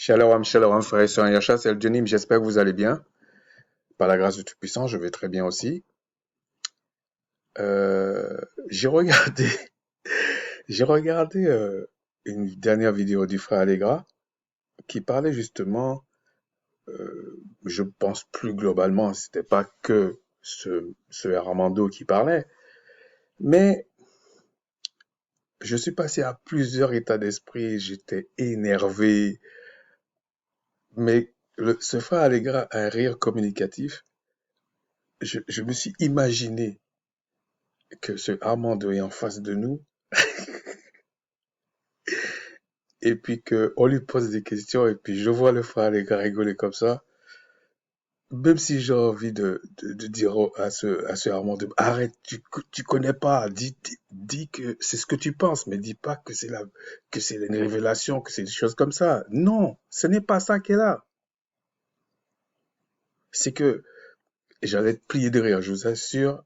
Shalom, frère et sœurs Yachas, c'est le Johnny, j'espère que vous allez bien. Par la grâce du Tout-Puissant, je vais très bien aussi. Euh, j'ai regardé, j'ai regardé une dernière vidéo du frère Allegra qui parlait justement, je pense plus globalement, c'était pas que ce Armando qui parlait, mais je suis passé à plusieurs états d'esprit, j'étais énervé, mais ce frère Allegra a un rire communicatif. Je me suis imaginé que ce Armando est en face de nous et puis que on lui pose des questions et puis je vois le frère les gars rigoler comme ça, même si j'ai envie de dire à ce Armando, arrête, tu connais pas, dis que c'est ce que tu penses, mais dis pas que que c'est une révélation, que c'est des choses comme ça. Non, ce n'est pas ça qui est là. C'est que j'allais te plier de rire, je vous assure,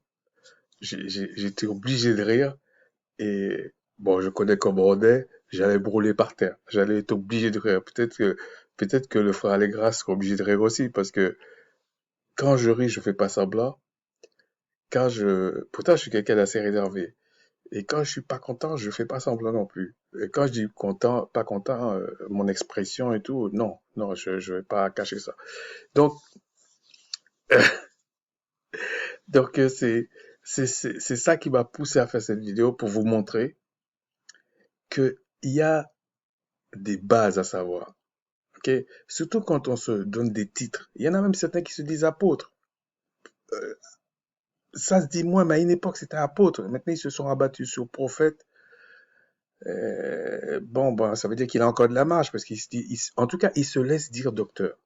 j'étais obligé de rire. Et bon, je connais comme on est, j'allais brûler par terre. J'allais être obligé de rire. Peut-être que le frère Allégras sera obligé de rire aussi, parce que quand je ris, je fais pas semblant. Pourtant, je suis quelqu'un d'assez réservé. Et quand je suis pas content, je fais pas semblant non plus. Et quand je dis content, pas content, mon expression et tout, non, je vais pas cacher ça. Donc, donc, c'est ça qui m'a poussé à faire cette vidéo pour vous montrer que il y a des bases à savoir. Ok. Surtout quand on se donne des titres. Il y en a même certains qui se disent apôtres. Euh, Ça se dit moins, mais à une époque, c'était apôtre. Maintenant, ils se sont rabattus sur prophète. Bon, ça veut dire qu'il a encore de la marge, parce qu'il se dit, en tout cas, il se laisse dire docteur.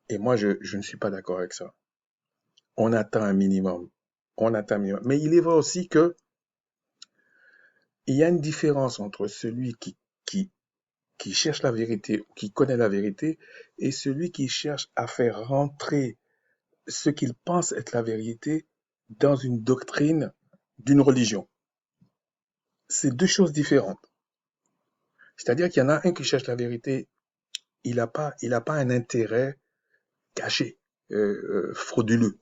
Et moi, je ne suis pas d'accord avec ça. On attend un minimum. On attend un minimum. Mais il est vrai aussi que il y a une différence entre celui qui cherche la vérité, qui connaît la vérité, et celui qui cherche à faire rentrer ce qu'il pense être la vérité dans une doctrine d'une religion. C'est deux choses différentes. C'est-à-dire qu'il y en a un qui cherche la vérité, il a pas un intérêt caché, frauduleux.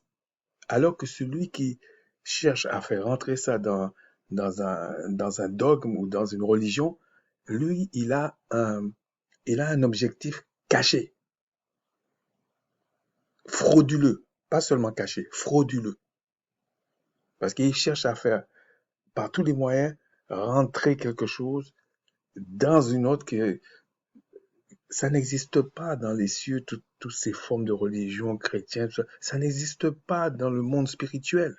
Alors que celui qui cherche à faire rentrer ça dans un dogme ou dans une religion, lui, il a un objectif caché, frauduleux. Pas seulement caché, frauduleux. Parce qu'il cherche à faire, par tous les moyens, rentrer quelque chose dans une autre que ça n'existe pas dans les cieux, toutes ces formes de religion chrétienne, ça n'existe pas dans le monde spirituel.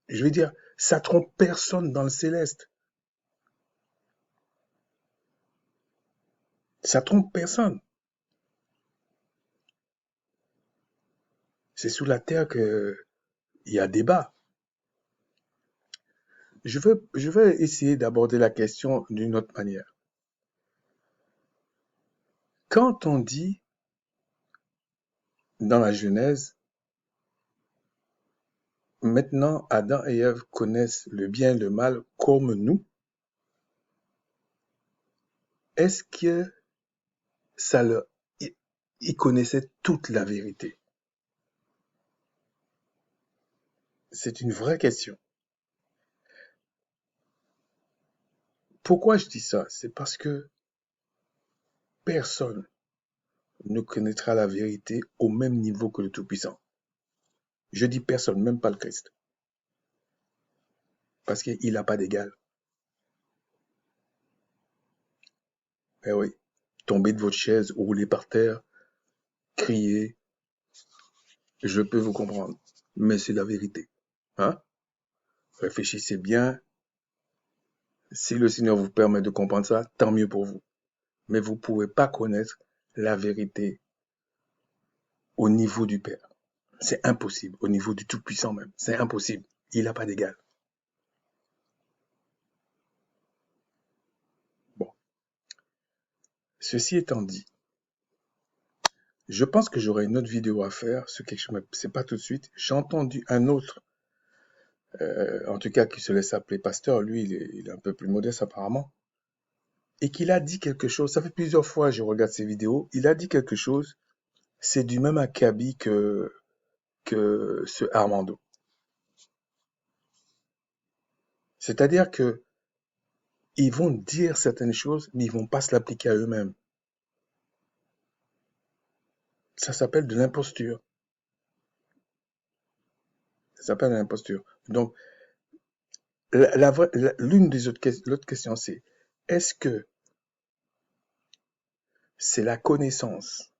Je veux dire, ça trompe personne dans le céleste. Ça trompe personne. C'est sous la terre que il y a débat. Je vais essayer d'aborder la question d'une autre manière. Quand on dit dans la Genèse, maintenant Adam et Ève connaissent le bien et le mal comme nous, est-ce que ça leur, ils connaissaient toute la vérité? C'est une vraie question. Pourquoi je dis ça? C'est parce que personne ne connaîtra la vérité au même niveau que le Tout-Puissant. Je dis personne, même pas le Christ. Parce qu'il n'a pas d'égal. Eh oui. Tomber de votre chaise, rouler par terre, crier, je peux vous comprendre. Mais c'est la vérité. Hein? Réfléchissez bien. Si le Seigneur vous permet de comprendre ça, tant mieux pour vous. Mais vous ne pouvez pas connaître la vérité au niveau du Père. C'est impossible. Au niveau du Tout-Puissant même. C'est impossible. Il n'a pas d'égal. Bon. Ceci étant dit, je pense que j'aurai une autre vidéo à faire, c'est pas tout de suite. J'ai entendu un autre en tout cas qui se laisse appeler pasteur, lui, il est un peu plus modeste apparemment, et qu'il a dit quelque chose, ça fait plusieurs fois que je regarde ses vidéos, il a dit quelque chose, c'est du même acabit que ce Armando. C'est-à-dire que ils vont dire certaines choses, mais ils vont pas se l'appliquer à eux-mêmes. Ça s'appelle de l'imposture. Ça s'appelle de l'imposture. Donc, l'une des l'autre question, c'est est-ce que c'est la connaissance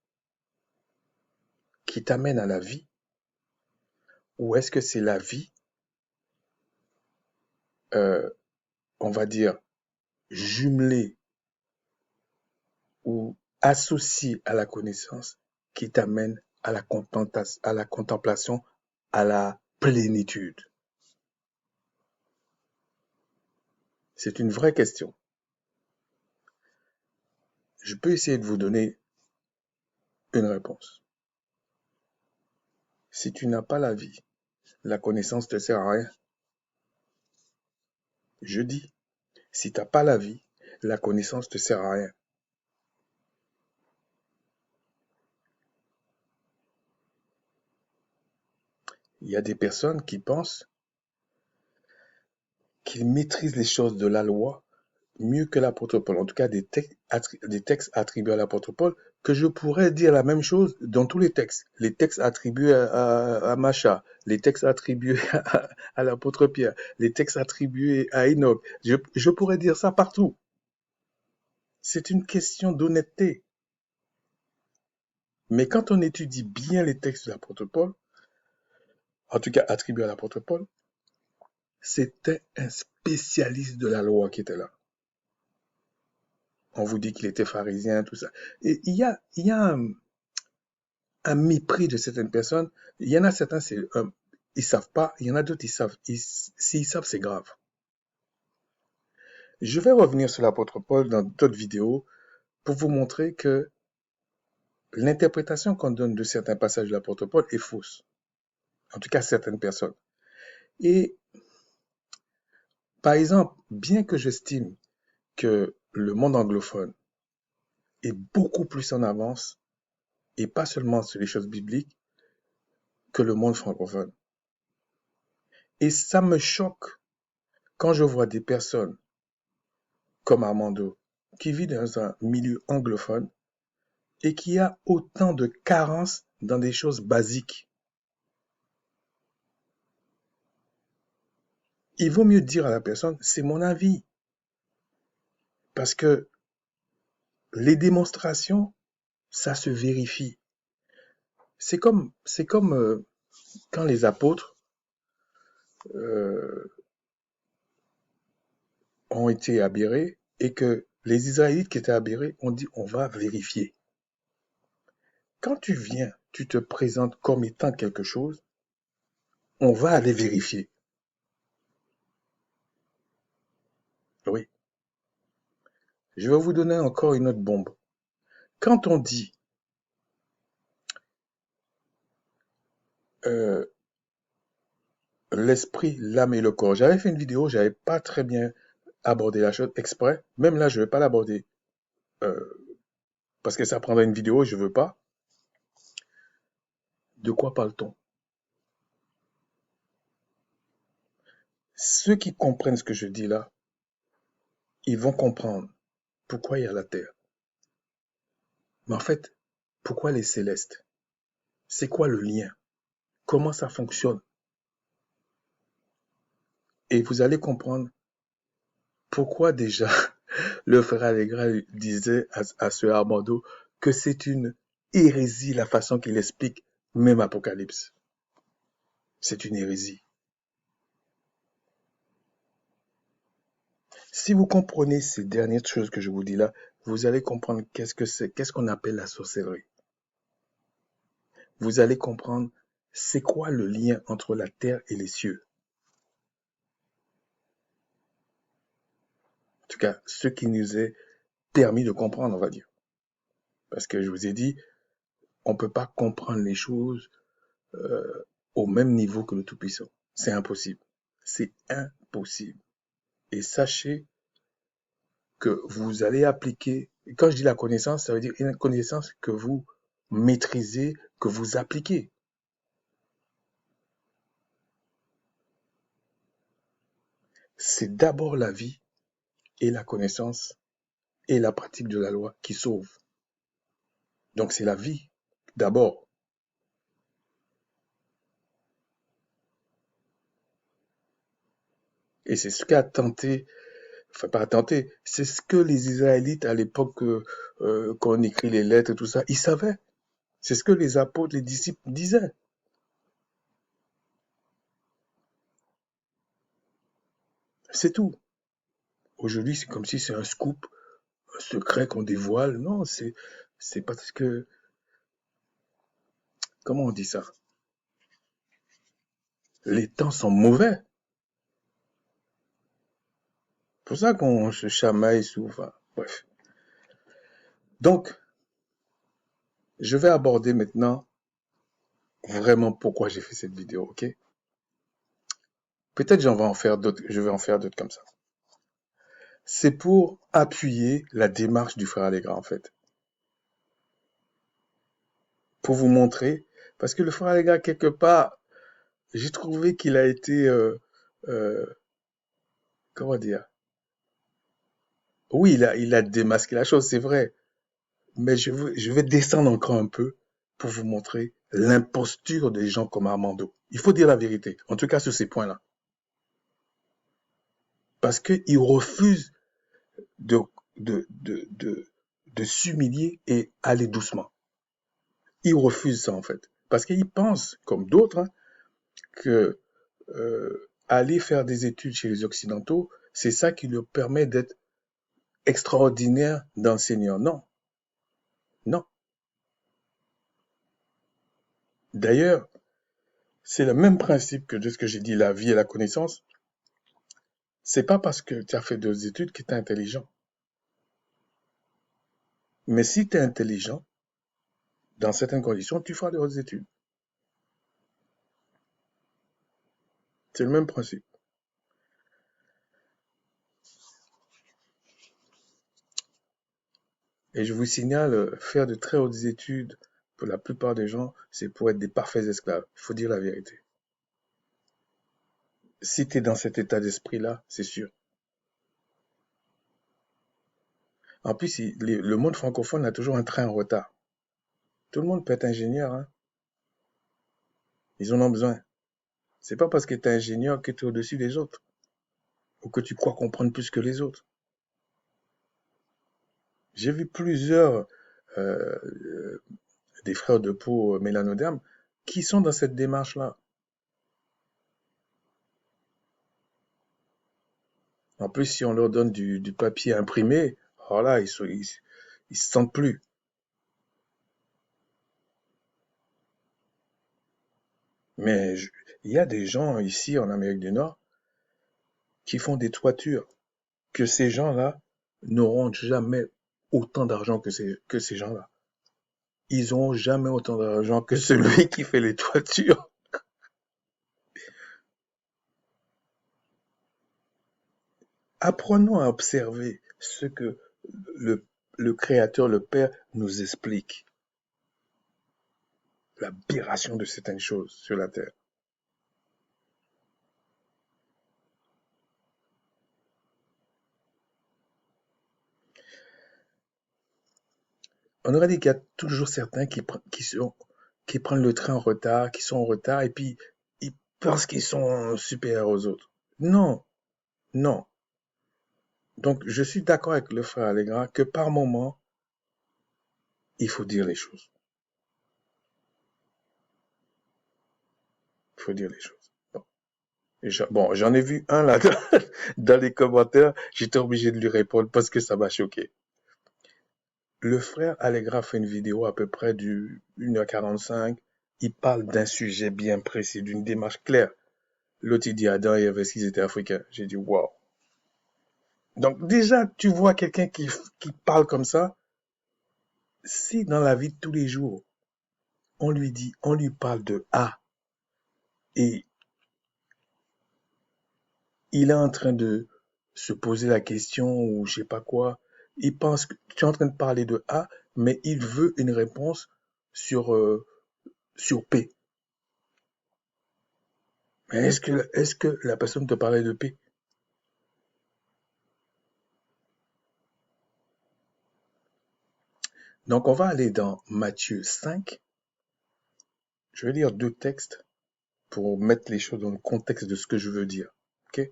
qui t'amène à la vie ou est-ce que c'est la vie, euh, on va dire, jumelée ou associée à la connaissance qui t'amène à la contemplation, à la plénitude? C'est une vraie question. Je peux essayer de vous donner une réponse. Si tu n'as pas la vie, la connaissance te sert à rien. Je dis, si tu n'as pas la vie, la connaissance te sert à rien. Il y a des personnes qui pensent qu'ils maîtrisent les choses de la loi mieux que l'apôtre Paul, en tout cas des textes attribués à l'apôtre Paul, que je pourrais dire la même chose dans tous les textes attribués à Macha, les textes attribués à l'apôtre Pierre, les textes attribués à Enoch. Je pourrais dire ça partout. C'est une question d'honnêteté. Mais quand on étudie bien les textes de l'apôtre Paul, en tout cas attribués à l'apôtre Paul, c'était un spécialiste de la loi qui était là. On vous dit qu'il était pharisien, tout ça. Et il y a un mépris de certaines personnes. Il y en a certains, ils savent pas. Il y en a d'autres, ils savent. S'ils savent, c'est grave. Je vais revenir sur l'apôtre Paul dans d'autres vidéos pour vous montrer que l'interprétation qu'on donne de certains passages de l'apôtre Paul est fausse. En tout cas, certaines personnes. Et, par exemple, bien que j'estime que le monde anglophone est beaucoup plus en avance, et pas seulement sur les choses bibliques, que le monde francophone. Et ça me choque quand je vois des personnes comme Armando, qui vit dans un milieu anglophone et qui a autant de carences dans des choses basiques. Il vaut mieux dire à la personne, c'est mon avis. Parce que les démonstrations, ça se vérifie. C'est comme quand les apôtres euh, ont été aberrés et que les Israélites qui étaient aberrés ont dit on va vérifier. Quand tu viens, tu te présentes comme étant quelque chose, on va aller vérifier. Oui. Je vais vous donner encore une autre bombe. Quand on dit euh, l'esprit, l'âme et le corps, j'avais fait une vidéo, j'avais pas très bien abordé la chose exprès. Même là, je vais pas l'aborder euh, parce que ça prendrait une vidéo, je veux pas. De quoi parle-t-on? Ceux qui comprennent ce que je dis là, ils vont comprendre pourquoi il y a la terre. Mais en fait, pourquoi les célestes? C'est quoi le lien? Comment ça fonctionne? Et vous allez comprendre pourquoi déjà le frère Allegra disait à ce Armando que c'est une hérésie la façon qu'il explique même Apocalypse. C'est une hérésie. Si vous comprenez ces dernières choses que je vous dis là, vous allez comprendre qu'est-ce que c'est, qu'est-ce qu'on appelle la sorcellerie. Vous allez comprendre c'est quoi le lien entre la terre et les cieux. En tout cas, ce qui nous est permis de comprendre, on va dire. Parce que je vous ai dit, on ne peut pas comprendre les choses au même niveau que le Tout-Puissant. C'est impossible. C'est impossible. Et sachez que vous allez appliquer, et quand je dis la connaissance, ça veut dire une connaissance que vous maîtrisez, que vous appliquez. C'est d'abord la vie et la connaissance et la pratique de la loi qui sauvent. Donc c'est la vie d'abord. Et c'est ce qu'a tenté, enfin pas tenté, c'est ce que les Israélites à l'époque, quand on écrit les lettres et tout ça, ils savaient. C'est ce que les apôtres, les disciples disaient. C'est tout. Aujourd'hui, c'est comme si c'est un scoop, un secret qu'on dévoile. Non, c'est parce que, comment on dit ça? Les temps sont mauvais. C'est pour ça qu'on se chamaille souvent. Bref. Donc, je vais aborder maintenant vraiment pourquoi j'ai fait cette vidéo, ok? Peut-être j'en vais en faire d'autres, je vais en faire d'autres comme ça. C'est pour appuyer la démarche du frère Allegra, en fait. Pour vous montrer, parce que le frère Allegra, quelque part, j'ai trouvé qu'il a été, euh, comment dire? Oui, il a démasqué la chose, c'est vrai. Mais je vais descendre encore un peu pour vous montrer l'imposture des gens comme Armando. Il faut dire la vérité, en tout cas sur ces points-là. Parce qu'il refuse de, de s'humilier et aller doucement. Il refuse ça, en fait. Parce qu'il pense, comme d'autres, hein, que aller faire des études chez les Occidentaux, c'est ça qui leur permet d'être extraordinaire d'enseignant. Non, non. D'ailleurs, c'est le même principe que de ce que j'ai dit, la vie et la connaissance. C'est pas parce que tu as fait des études que tu es intelligent. Mais si tu es intelligent, dans certaines conditions, tu feras des hautes études. C'est le même principe. Et je vous signale, faire de très hautes études, pour la plupart des gens, c'est pour être des parfaits esclaves. Il faut dire la vérité. Si tu es dans cet état d'esprit-là, c'est sûr. En plus, le monde francophone a toujours un train en retard. Tout le monde peut être ingénieur, hein. Ils en ont besoin. C'est pas parce que tu es ingénieur que tu es au-dessus des autres, ou que tu crois comprendre plus que les autres. J'ai vu plusieurs des frères de peau mélanodermes qui sont dans cette démarche-là. En plus, si on leur donne du papier imprimé, alors là, ils se sentent plus. Mais il y a des gens ici en Amérique du Nord qui font des toitures, que ces gens-là n'auront jamais autant d'argent que ces gens-là. Ils n'auront jamais autant d'argent que celui qui fait les toitures. Apprenons à observer ce que le, le Créateur, le Père, nous explique. L'aberration de certaines choses sur la Terre. On aurait dit qu'il y a toujours certains qui prennent le train en retard, qui sont en retard, et puis ils pensent qu'ils sont supérieurs aux autres. Non, non. Donc, je suis d'accord avec le frère Allegra que par moment, il faut dire les choses. Il faut dire les choses. Bon, bon, j'en ai vu un là dans les commentaires, j'étais obligé de lui répondre parce que ça m'a choqué. Le frère Allegra fait une vidéo à peu près du 1h45. Il parle d'un sujet bien précis, d'une démarche claire. L'autre, il dit Adam et Ève, est-ce qu'ils étaient africains? J'ai dit waouh. Donc, déjà, tu vois quelqu'un qui parle comme ça. Si dans la vie de tous les jours, on lui parle de A et il est en train de se poser la question ou je sais pas quoi. Il pense que tu es en train de parler de A, mais il veut une réponse sur, sur P. Mais est-ce que la personne te parlait de P? Donc, on va aller dans Matthieu 5. Je vais lire 2 textes pour mettre les choses dans le contexte de ce que je veux dire. OK?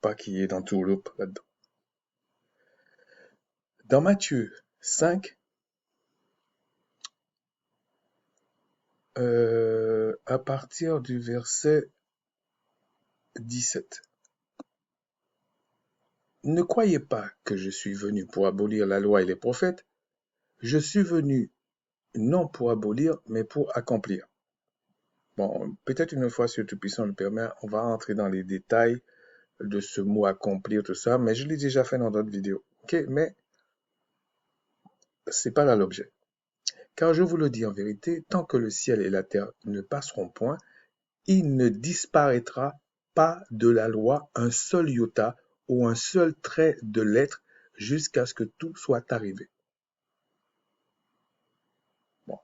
Pas qu'il y ait dans tout l'autre là-dedans. Dans Matthieu 5, à partir du verset 17. Ne croyez pas que je suis venu pour abolir la loi et les prophètes. Je suis venu non pour abolir, mais pour accomplir. Bon, peut-être une fois, si le Tout-Puissant le permet, on va entrer dans les détails de ce mot accomplir, tout ça, mais je l'ai déjà fait dans d'autres vidéos. OK, mais c'est pas là l'objet. Car je vous le dis en vérité, tant que le ciel et la terre ne passeront point, il ne disparaîtra pas de la loi un seul iota ou un seul trait de lettre jusqu'à ce que tout soit arrivé. Bon,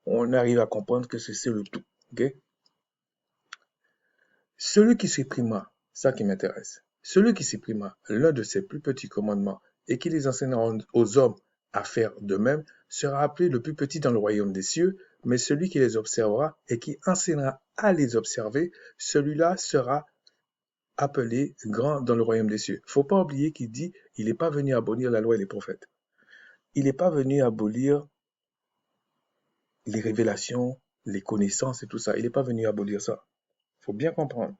on arrive à comprendre que c'est le tout. Okay? Celui qui supprima, ça qui m'intéresse, celui qui supprima l'un de ses plus petits commandements et qui les enseignera aux hommes à faire de même sera appelé le plus petit dans le royaume des cieux, mais celui qui les observera et qui enseignera à les observer, celui-là sera appelé grand dans le royaume des cieux. Faut pas oublier qu'il dit, il n'est pas venu abolir la loi et les prophètes. Il n'est pas venu abolir les révélations, les connaissances et tout ça. Il n'est pas venu abolir ça. Faut bien comprendre.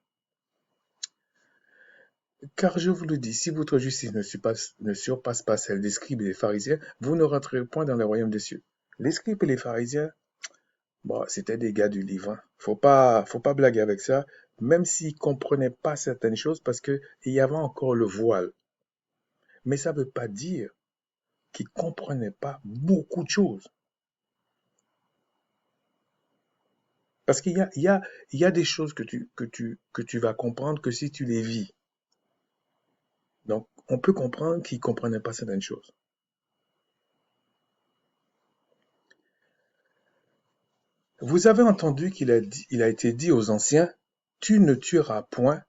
Car je vous le dis, si votre justice ne surpasse pas celle des scribes et des pharisiens, vous ne rentrerez point dans le royaume des cieux. Les scribes et les pharisiens, bon, c'était des gars du livre. Hein. Faut pas blaguer avec ça, même s'ils comprenaient pas certaines choses parce que il y avait encore le voile. Mais ça veut pas dire qu'ils comprenaient pas beaucoup de choses. Parce il y a des choses que tu vas comprendre que si tu les vis. Donc, on peut comprendre qu'ils comprenaient pas certaines choses. Vous avez entendu il a été dit aux anciens, tu ne tueras point,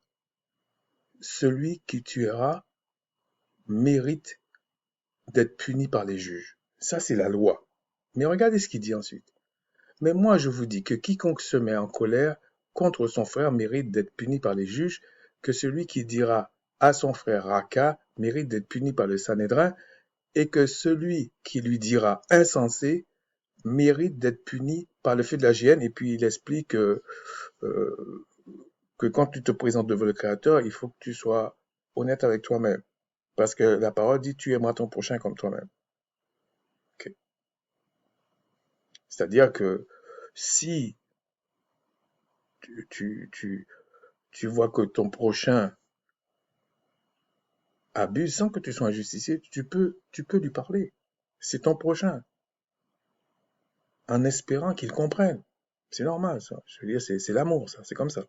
celui qui tuera mérite d'être puni par les juges. Ça, c'est la loi. Mais regardez ce qu'il dit ensuite. Mais moi, je vous dis que quiconque se met en colère contre son frère mérite d'être puni par les juges, que celui qui dira à son frère Raka mérite d'être puni par le Sanhédrin, et que celui qui lui dira insensé mérite d'être puni par le feu de la géhenne. Et puis il explique que quand tu te présentes devant le Créateur, il faut que tu sois honnête avec toi-même. Parce que la parole dit, tu aimeras ton prochain comme toi-même. Okay. C'est-à-dire que si tu vois que ton prochain abuse sans que tu sois un justicier, tu peux lui parler. C'est ton prochain. En espérant qu'il comprenne. C'est normal, ça. Je veux dire, c'est l'amour, ça. C'est comme ça.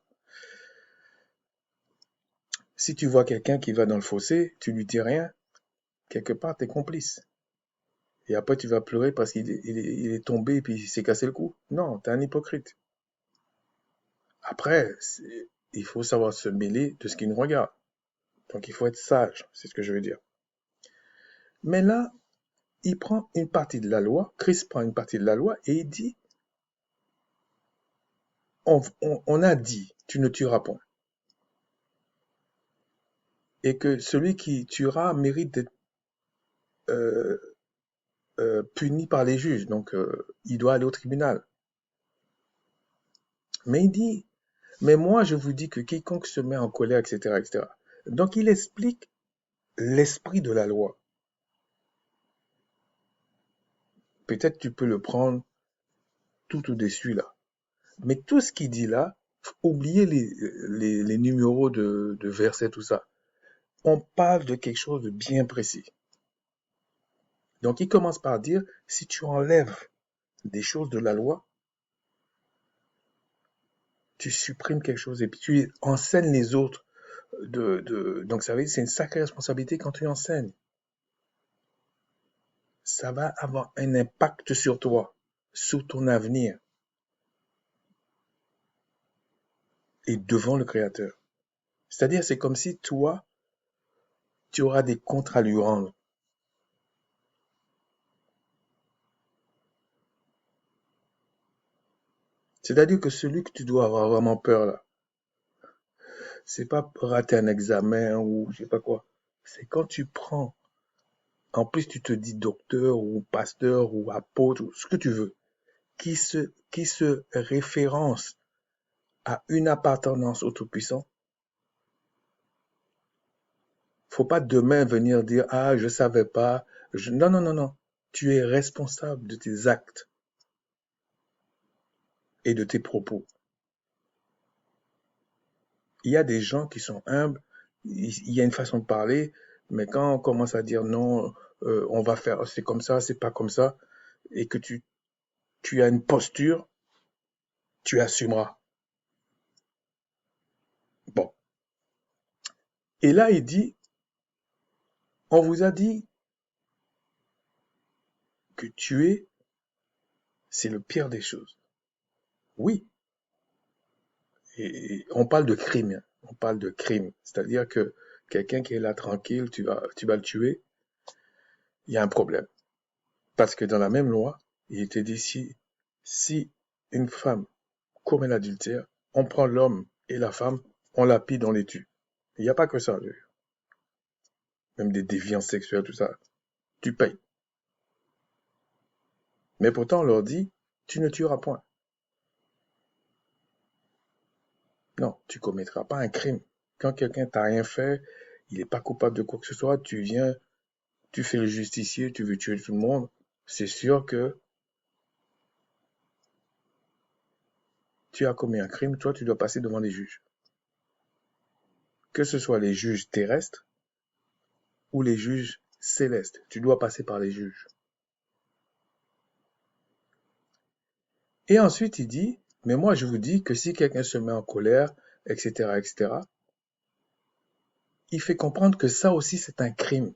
Si tu vois quelqu'un qui va dans le fossé, tu lui dis rien, quelque part, t'es complice. Et après, tu vas pleurer parce qu'il est tombé et puis il s'est cassé le cou. Non, t'es un hypocrite. Après, il faut savoir se mêler de ce qui nous regarde. Donc, il faut être sage, c'est ce que je veux dire. Mais là, il prend une partie de la loi, Christ prend une partie de la loi et il dit, on a dit, tu ne tueras point. Et que celui qui tuera mérite d'être euh, puni par les juges. Donc, il doit aller au tribunal. Mais il dit, mais moi, je vous dis que quiconque se met en colère, etc., etc. Donc, il explique l'esprit de la loi. Peut-être tu peux le prendre tout au-dessus là. Mais tout ce qu'il dit là, oubliez les numéros de versets, tout ça. On parle de quelque chose de bien précis. Donc, il commence par dire, si tu enlèves des choses de la loi, Tu supprimes quelque chose et puis tu enseignes les autres. Donc, ça veut dire c'est une sacrée responsabilité quand tu enseignes. Ça va avoir un impact sur toi, sur ton avenir et devant le Créateur. C'est-à-dire, c'est comme si toi, tu auras des comptes à lui rendre. C'est-à-dire que celui que tu dois avoir vraiment peur là, c'est pas rater un examen ou je sais pas quoi. C'est quand tu prends, en plus tu te dis docteur ou pasteur ou apôtre ou ce que tu veux, qui se référence à une appartenance au Tout-Puissant. Faut pas demain venir dire ah je savais pas. Non non non non. Tu es responsable de tes actes et de tes propos. Il y a des gens qui sont humbles, il y a une façon de parler, mais quand on commence à dire non, on va faire, c'est comme ça, c'est pas comme ça, et que tu as une posture, tu assumeras. Bon. Et là, il dit, on vous a dit que tuer, c'est le pire des choses. Oui. Et on parle de crime. Hein. On parle de crime. C'est-à-dire que quelqu'un qui est là tranquille, tu vas le tuer, il y a un problème. Parce que dans la même loi, il était dit si une femme commet l'adultère, on prend l'homme et la femme, on lapide, on les tue. Il n'y a pas que ça, même des déviances sexuelles, tout ça. Tu payes. Mais pourtant, on leur dit, tu ne tueras point. Non, tu commettras pas un crime. Quand quelqu'un t'a rien fait, il n'est pas coupable de quoi que ce soit, tu viens, tu fais le justicier, tu veux tuer tout le monde, c'est sûr que tu as commis un crime, toi, tu dois passer devant les juges. Que ce soit les juges terrestres ou les juges célestes, tu dois passer par les juges. Et ensuite, il dit, mais moi, je vous dis que si quelqu'un se met en colère, etc., etc., il fait comprendre que ça aussi, c'est un crime.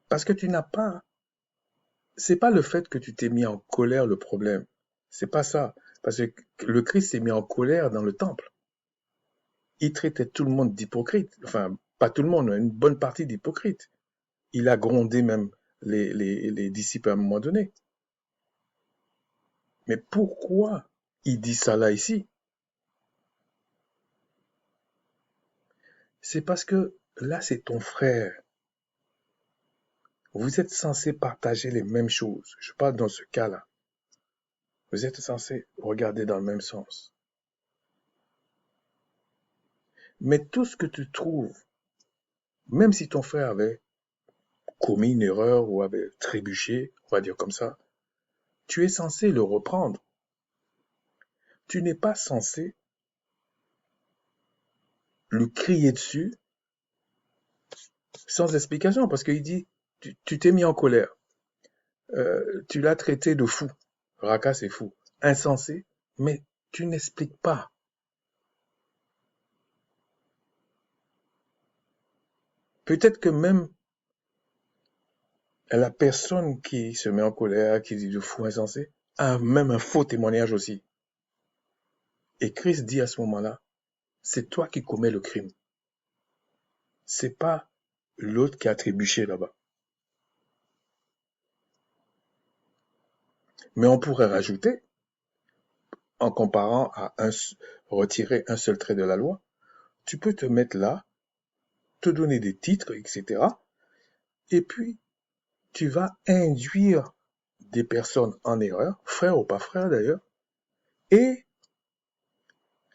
Parce que tu n'as pas, c'est pas le fait que tu t'es mis en colère le problème. C'est pas ça. Parce que le Christ s'est mis en colère dans le temple. Il traitait tout le monde d'hypocrite. Enfin, pas tout le monde, mais une bonne partie d'hypocrites. Il a grondé même les disciples à un moment donné. Mais pourquoi il dit ça là ici? C'est parce que là, c'est ton frère. Vous êtes censé partager les mêmes choses. Je parle dans ce cas-là. Vous êtes censé regarder dans le même sens. Mais tout ce que tu trouves, même si ton frère avait commis une erreur ou avait trébuché, on va dire comme ça, tu es censé le reprendre. Tu n'es pas censé lui crier dessus sans explication parce qu'il dit, tu t'es mis en colère. Tu l'as traité de fou. Raka, c'est fou. Insensé, mais tu n'expliques pas. Peut-être que même la personne qui se met en colère, qui dit de fou insensé, a même un faux témoignage aussi. Et Christ dit à ce moment-là, c'est toi qui commets le crime. C'est pas l'autre qui a trébuché là-bas. Mais on pourrait rajouter, en comparant à retirer un seul trait de la loi, tu peux te mettre là, te donner des titres, etc. Et puis, tu vas induire des personnes en erreur, frère ou pas frère d'ailleurs, et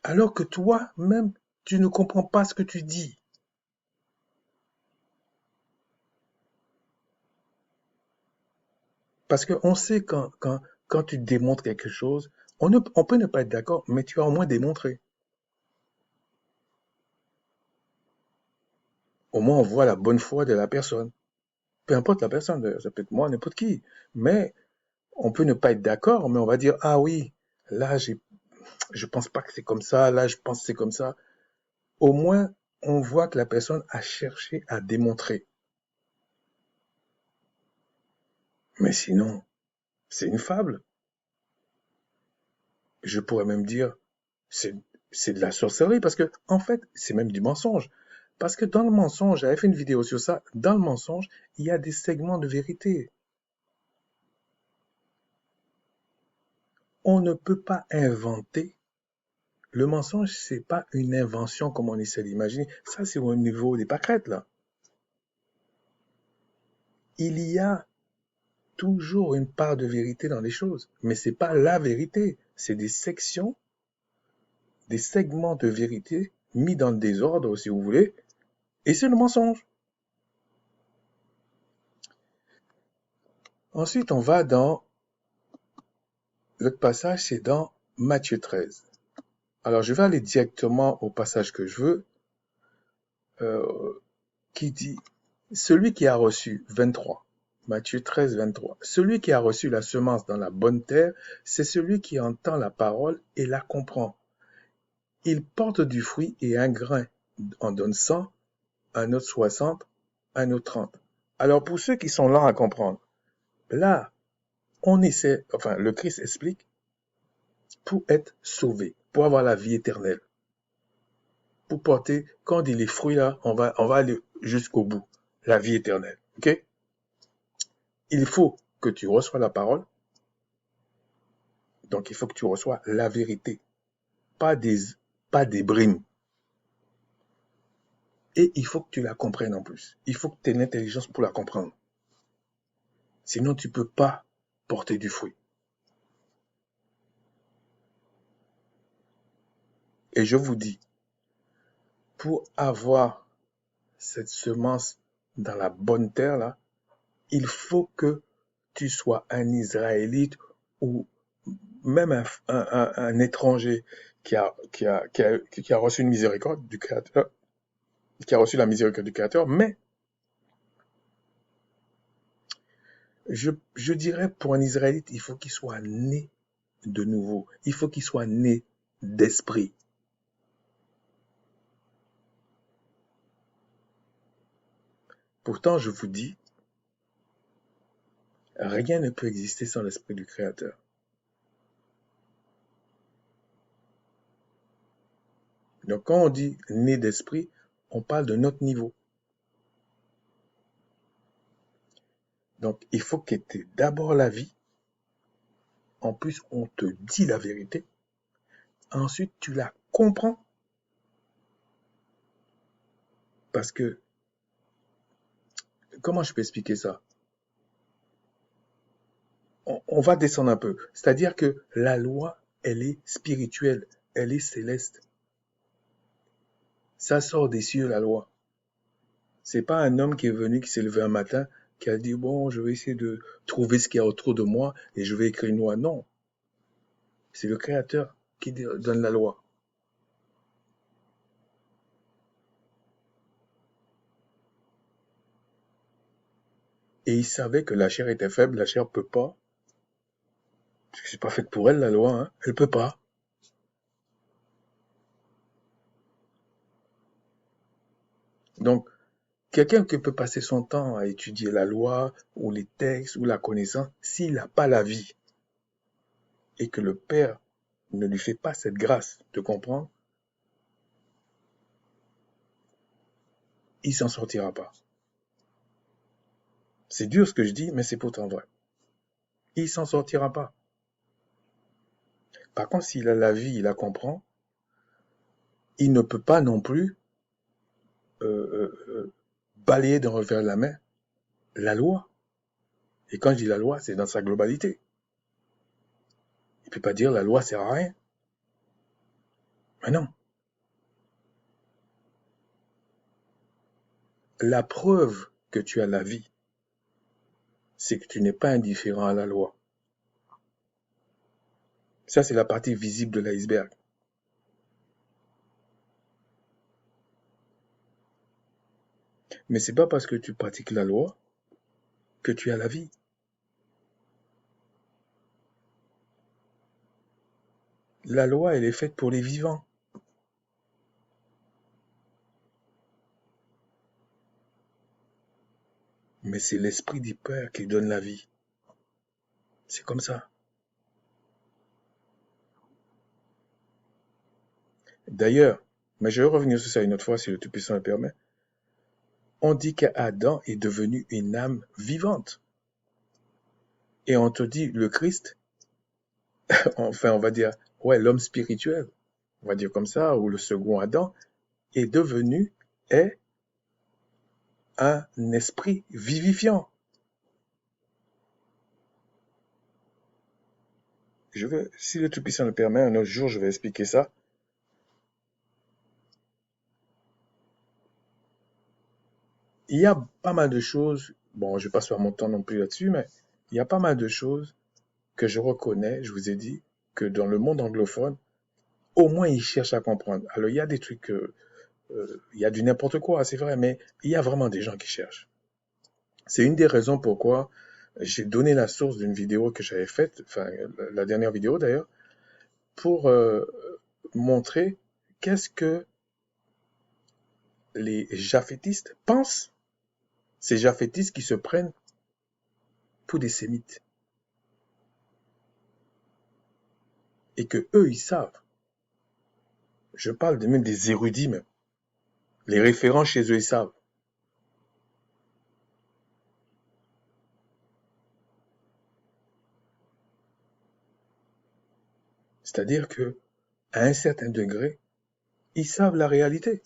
alors que toi-même, tu ne comprends pas ce que tu dis. Parce qu'on sait quand tu démontres quelque chose, on peut ne pas être d'accord, mais tu as au moins démontré. Au moins, on voit la bonne foi de la personne. Peu importe la personne, d'ailleurs, ça peut être moi, n'importe qui. Mais On peut ne pas être d'accord, mais on va dire, ah oui, là, je pense pas que c'est comme ça, là, je pense que c'est comme ça. Au moins, on voit que la personne a cherché à démontrer. Mais sinon, c'est une fable. Je pourrais même dire, c'est, c'est de la sorcellerie parce que, en fait, c'est même du mensonge. Parce que dans le mensonge, j'avais fait une vidéo sur ça, dans le mensonge, il y a des segments de vérité. On ne peut pas inventer. Le mensonge, c'est pas une invention comme on essaie d'imaginer. Ça, c'est au niveau des pâquerettes, là. Il y a toujours une part de vérité dans les choses, mais c'est pas la vérité. C'est des sections, des segments de vérité mis dans le désordre, si vous voulez, et c'est le mensonge. Ensuite, on va dans l'autre passage, c'est dans Matthieu 13. Alors, je vais aller directement au passage que je veux, qui dit, celui qui a reçu 23, Matthieu 13, 23, celui qui a reçu la semence dans la bonne terre, c'est celui qui entend la parole et la comprend. Il porte du fruit et un grain en donne 100, un autre 60, un autre 30. Alors, pour ceux qui sont lents à comprendre, là, on essaie, enfin, le Christ explique, pour être sauvé, pour avoir la vie éternelle, pour porter, quand on dit les fruits là, on va aller jusqu'au bout, la vie éternelle, ok? Il faut que tu reçois la parole, donc il faut que tu reçois la vérité, pas des, pas des brimes. Et il faut que tu la comprennes en plus. Il faut que tu aies l'intelligence pour la comprendre. Sinon, tu ne peux pas porter du fruit. Et je vous dis, pour avoir cette semence dans la bonne terre, là, il faut que tu sois un Israélite ou même un étranger qui a reçu une miséricorde du Créateur, qui a reçu la miséricorde du Créateur, mais je dirais pour un Israélite, il faut qu'il soit né de nouveau, il faut qu'il soit né d'esprit. Pourtant, je vous dis, rien ne peut exister sans l'esprit du Créateur. Donc, quand on dit né d'esprit, on parle de notre niveau. Donc, il faut que tu aies d'abord la vie. En plus, on te dit la vérité. Ensuite, tu la comprends. Parce que, comment je peux expliquer ça? On va descendre un peu. C'est-à-dire que la loi, elle est spirituelle. Elle est céleste. Ça sort des cieux, la loi. C'est pas un homme qui est venu, qui s'est levé un matin, qui a dit, bon, je vais essayer de trouver ce qu'il y a autour de moi et je vais écrire une loi. Non. C'est le Créateur qui donne la loi. Et il savait que la chair était faible, la chair peut pas. Parce que c'est pas fait pour elle, la loi, hein. Elle peut pas. Donc, quelqu'un qui peut passer son temps à étudier la loi, ou les textes, ou la connaissance, s'il n'a pas la vie, et que le Père ne lui fait pas cette grâce de comprendre, il s'en sortira pas. C'est dur ce que je dis, mais c'est pourtant vrai. Il s'en sortira pas. Par contre, s'il a la vie, il la comprend, il ne peut pas non plus balayer d'un revers de la main la loi. Et quand je dis la loi, c'est dans sa globalité. Il ne peut pas dire la loi sert à rien. Mais non. La preuve que tu as la vie, c'est que tu n'es pas indifférent à la loi. Ça, c'est la partie visible de l'iceberg. Mais c'est pas parce que tu pratiques la loi que tu as la vie. La loi, elle est faite pour les vivants. Mais c'est l'esprit du Père qui donne la vie. C'est comme ça. D'ailleurs, mais je vais revenir sur ça une autre fois si le Tout-Puissant le permet. On dit qu'Adam est devenu une âme vivante. Et on te dit, le Christ, enfin on va dire, ouais, l'homme spirituel, on va dire comme ça, ou le second Adam, est un esprit vivifiant. Si le Tout-Puissant le permet, un autre jour, je vais expliquer ça. Il y a pas mal de choses, bon, je ne vais pas faire mon temps non plus là-dessus, mais il y a pas mal de choses que je reconnais, je vous ai dit, que dans le monde anglophone, au moins ils cherchent à comprendre. Alors, il y a des trucs, il y a du n'importe quoi, c'est vrai, mais il y a vraiment des gens qui cherchent. C'est une des raisons pourquoi j'ai donné la source d'une vidéo que j'avais faite, enfin, la dernière vidéo d'ailleurs, pour montrer qu'est-ce que les japhétistes pensent, ces japhétistes qui se prennent pour des sémites. Et que eux, ils savent. Je parle même des érudits même. Les référents chez eux, ils savent. C'est-à-dire que, à un certain degré, ils savent la réalité.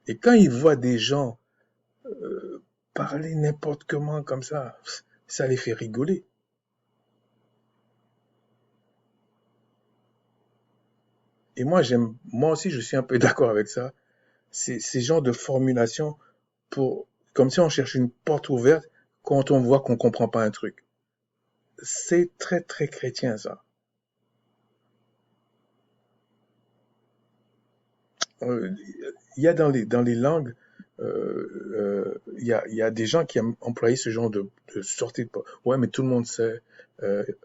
Et quand ils voient des gens parler n'importe comment comme ça les fait rigoler. Et moi, moi aussi, je suis un peu d'accord avec ça. Ces genres de formulations comme si on cherche une porte ouverte quand on voit qu'on comprend pas un truc. C'est très, très chrétien, ça. Il y a dans les langues, il y a des gens qui aiment employer ce genre de sortie de... Ouais, mais tout le monde sait,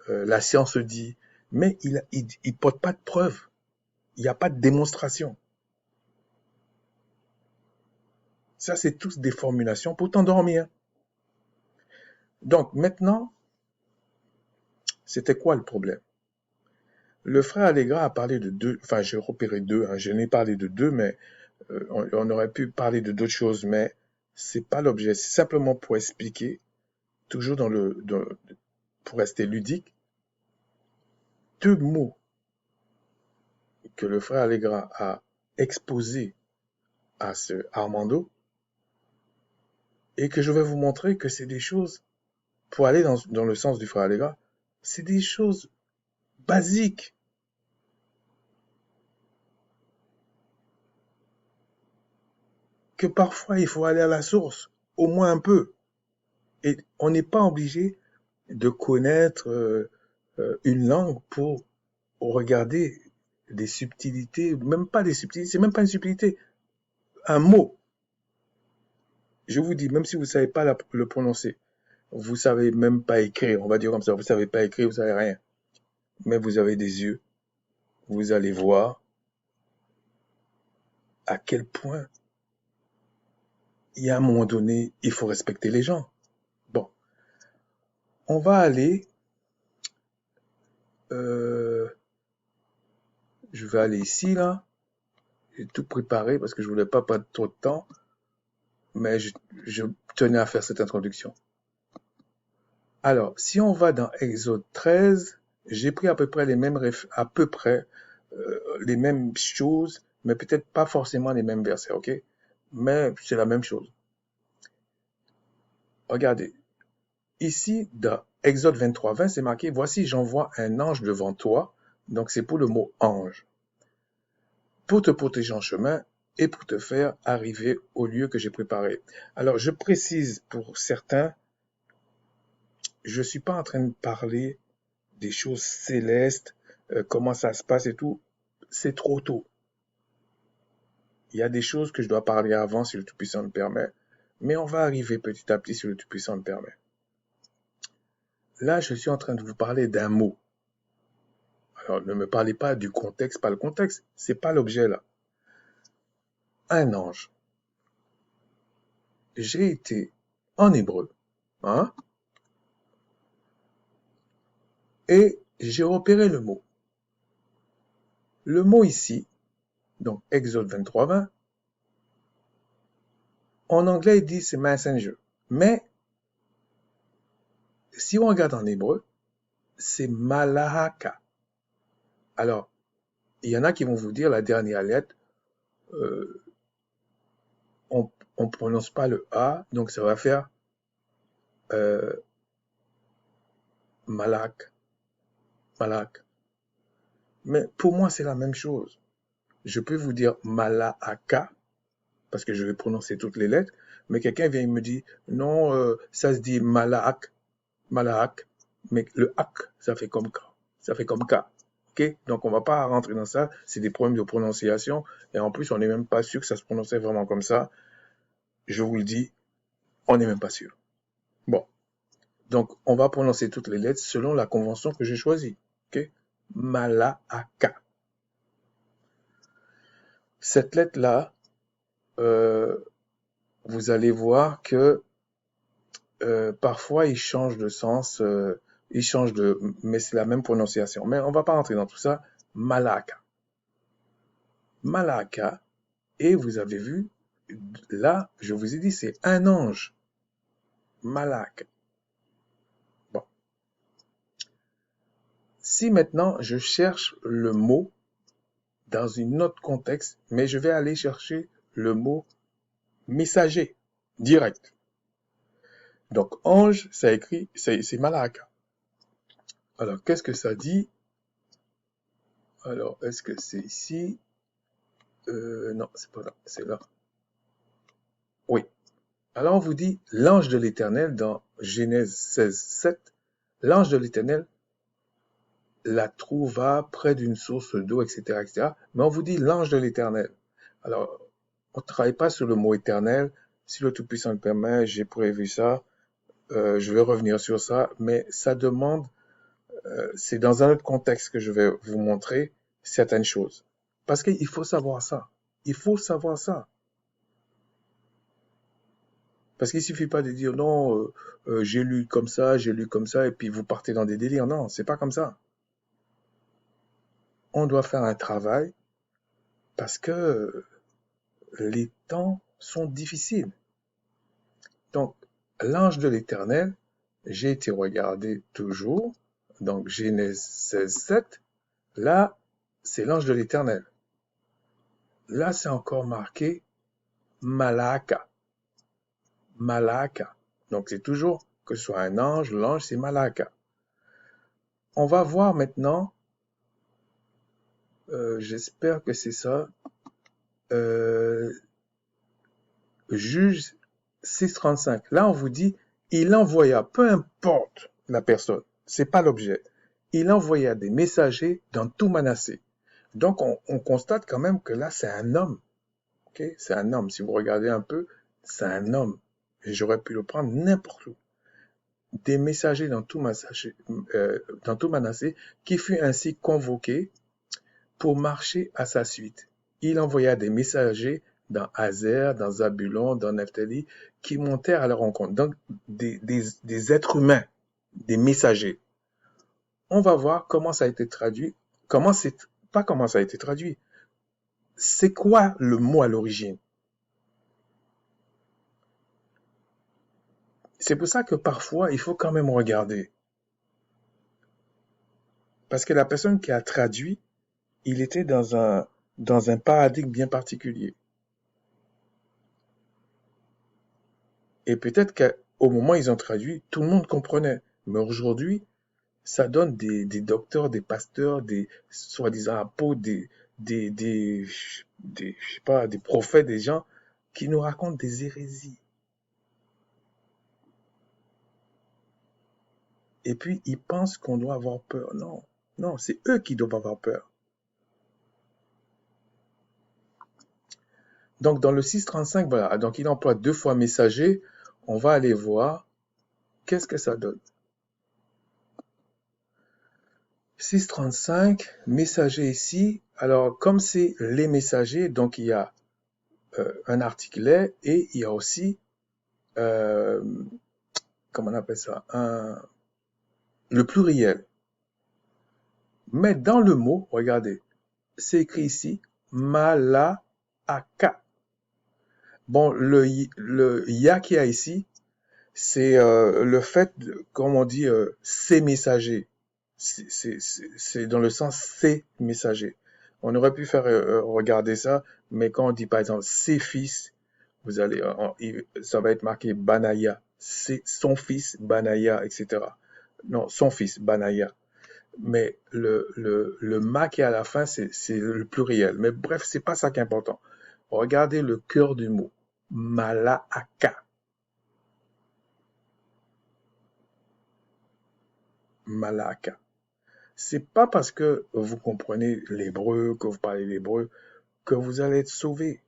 la science dit, mais il porte pas de preuves. Il n'y a pas de démonstration. Ça, c'est tous des formulations pour t'endormir. Donc, maintenant, c'était quoi le problème? Le frère Allegra a parlé de deux, enfin, j'ai repéré deux, hein, je n'ai parlé de deux, mais on aurait pu parler de d'autres choses, mais c'est pas l'objet. C'est simplement pour expliquer, toujours pour rester ludique, deux mots que le frère Allegra a exposés à ce Armando et que je vais vous montrer que c'est des choses, pour aller dans le sens du frère Allegra, c'est des choses basiques. Que parfois il faut aller à la source, au moins un peu. Et on n'est pas obligé de connaître une langue pour regarder des subtilités, même pas des subtilités, c'est même pas une subtilité, un mot. Je vous dis, même si vous ne savez pas le prononcer, vous ne savez même pas écrire, on va dire comme ça, vous ne savez pas écrire, vous ne savez rien, mais vous avez des yeux, vous allez voir à quel point il y a un moment donné, il faut respecter les gens. Bon, on va aller, je vais aller ici, là, j'ai tout préparé parce que je voulais pas perdre trop de temps, mais je tenais à faire cette introduction. Alors, si on va dans Exode 13, j'ai pris à peu près les mêmes les mêmes choses, mais peut-être pas forcément les mêmes versets, ok? Mais c'est la même chose. Regardez, ici, dans Exode 23, 20, c'est marqué, voici, j'envoie un ange devant toi. Donc, c'est pour le mot ange. Pour te protéger en chemin et pour te faire arriver au lieu que j'ai préparé. Alors, je précise pour certains, je suis pas en train de parler des choses célestes, comment ça se passe et tout. C'est trop tôt. Il y a des choses que je dois parler avant si le Tout-Puissant le permet, mais on va arriver petit à petit si le Tout-Puissant le permet. Là, je suis en train de vous parler d'un mot. Alors, ne me parlez pas du contexte, pas le contexte. C'est pas l'objet là. Un ange. J'ai été en hébreu, hein, et j'ai repéré le mot. Le mot ici, donc Exode 23:20, en anglais il dit c'est messenger. Mais si on regarde en hébreu, c'est malahaka. Alors, il y en a qui vont vous dire la dernière lettre, on ne prononce pas le A, donc ça va faire malak, malak. Mais pour moi, c'est la même chose. Je peux vous dire malahaka, parce que je vais prononcer toutes les lettres, mais quelqu'un vient et me dit, non, ça se dit malak, malak, mais le ak, ça fait comme K. Ça fait comme K. Ok? Donc, on va pas rentrer dans ça. C'est des problèmes de prononciation. Et en plus, on n'est même pas sûr que ça se prononçait vraiment comme ça. Je vous le dis, on n'est même pas sûr. Bon. Donc, on va prononcer toutes les lettres selon la convention que j'ai choisie. Ok? Malaka. Cette lettre-là, vous allez voir que parfois, il change de sens, mais c'est la même prononciation. Mais on va pas rentrer dans tout ça. Malaka. Malaka. Et vous avez vu, là, je vous ai dit, c'est un ange. Malaka. Bon. Si maintenant, je cherche le mot dans une autre contexte, mais je vais aller chercher le mot messager, direct. Donc, ange, ça écrit, c'est malaka. Alors, qu'est-ce que ça dit? Alors, est-ce que c'est ici? Non, c'est pas là, c'est là. Oui. Alors, on vous dit, l'ange de l'Éternel, dans Genèse 16:7, l'ange de l'Éternel la trouva près d'une source d'eau, etc., etc. Mais on vous dit l'ange de l'Éternel. Alors, on ne travaille pas sur le mot éternel. Si le Tout-Puissant le permet, j'ai prévu ça. Je vais revenir sur ça, mais ça demande, c'est dans un autre contexte que je vais vous montrer certaines choses. Parce qu'il faut savoir ça. Il faut savoir ça. Parce qu'il suffit pas de dire non, j'ai lu comme ça, et puis vous partez dans des délires. Non, c'est pas comme ça. On doit faire un travail parce que les temps sont difficiles. Donc, l'ange de l'Éternel, j'ai été regarder toujours, donc Genèse 16:7, là, c'est l'ange de l'Éternel. Là, c'est encore marqué Malaka. Malaka. Donc, c'est toujours que ce soit un ange, l'ange, c'est Malaka. On va voir maintenant, j'espère que c'est ça, Juge 6:35. Là, on vous dit, il envoya, peu importe la personne, c'est pas l'objet, il envoya des messagers dans tout Manassé. Donc, on constate quand même que là, c'est un homme. Okay? C'est un homme. Si vous regardez un peu, c'est un homme. Et j'aurais pu le prendre n'importe où. Des messagers dans tout Manassé, qui fut ainsi convoqué pour marcher à sa suite. Il envoya des messagers dans Azer, dans Zabulon, dans Nephtali, qui montèrent à leur rencontre. Donc, des êtres humains, des messagers. On va voir comment ça a été traduit. Pas comment ça a été traduit. C'est quoi le mot à l'origine? C'est pour ça que parfois, il faut quand même regarder. Parce que la personne qui a traduit, il était dans un paradigme bien particulier. Et peut-être qu'au moment où ils ont traduit, tout le monde comprenait. Mais aujourd'hui, ça donne des docteurs, des pasteurs, des soi-disant apôtres, je sais pas, des prophètes, des gens qui nous racontent des hérésies. Et puis, ils pensent qu'on doit avoir peur. Non, non, c'est eux qui doivent avoir peur. Donc, dans le 6:35, voilà, donc il emploie 2 fois messager. On va aller voir qu'est-ce que ça donne. 635, messager ici. Alors, comme c'est les messagers, donc il y a un article et il y a aussi, euh, comment on appelle ça, le pluriel. Mais dans le mot, regardez, c'est écrit ici, malaaka. Bon, le ya qu'il y a ici, c'est le fait, comme on dit, c'est messager. C'est dans le sens c'est messager. On aurait pu faire regarder ça, mais quand on dit par exemple ses fils, vous allez, ça va être marqué Banaya, c'est son fils Banaya, etc. Non, son fils Banaya. Mais le ma qui est à la fin, c'est le pluriel. Mais bref, c'est pas ça qui est important. Regardez le cœur du mot. Malaaka. Malaaka. C'est pas parce que vous comprenez l'hébreu, que vous parlez l'hébreu, que vous allez être sauvé.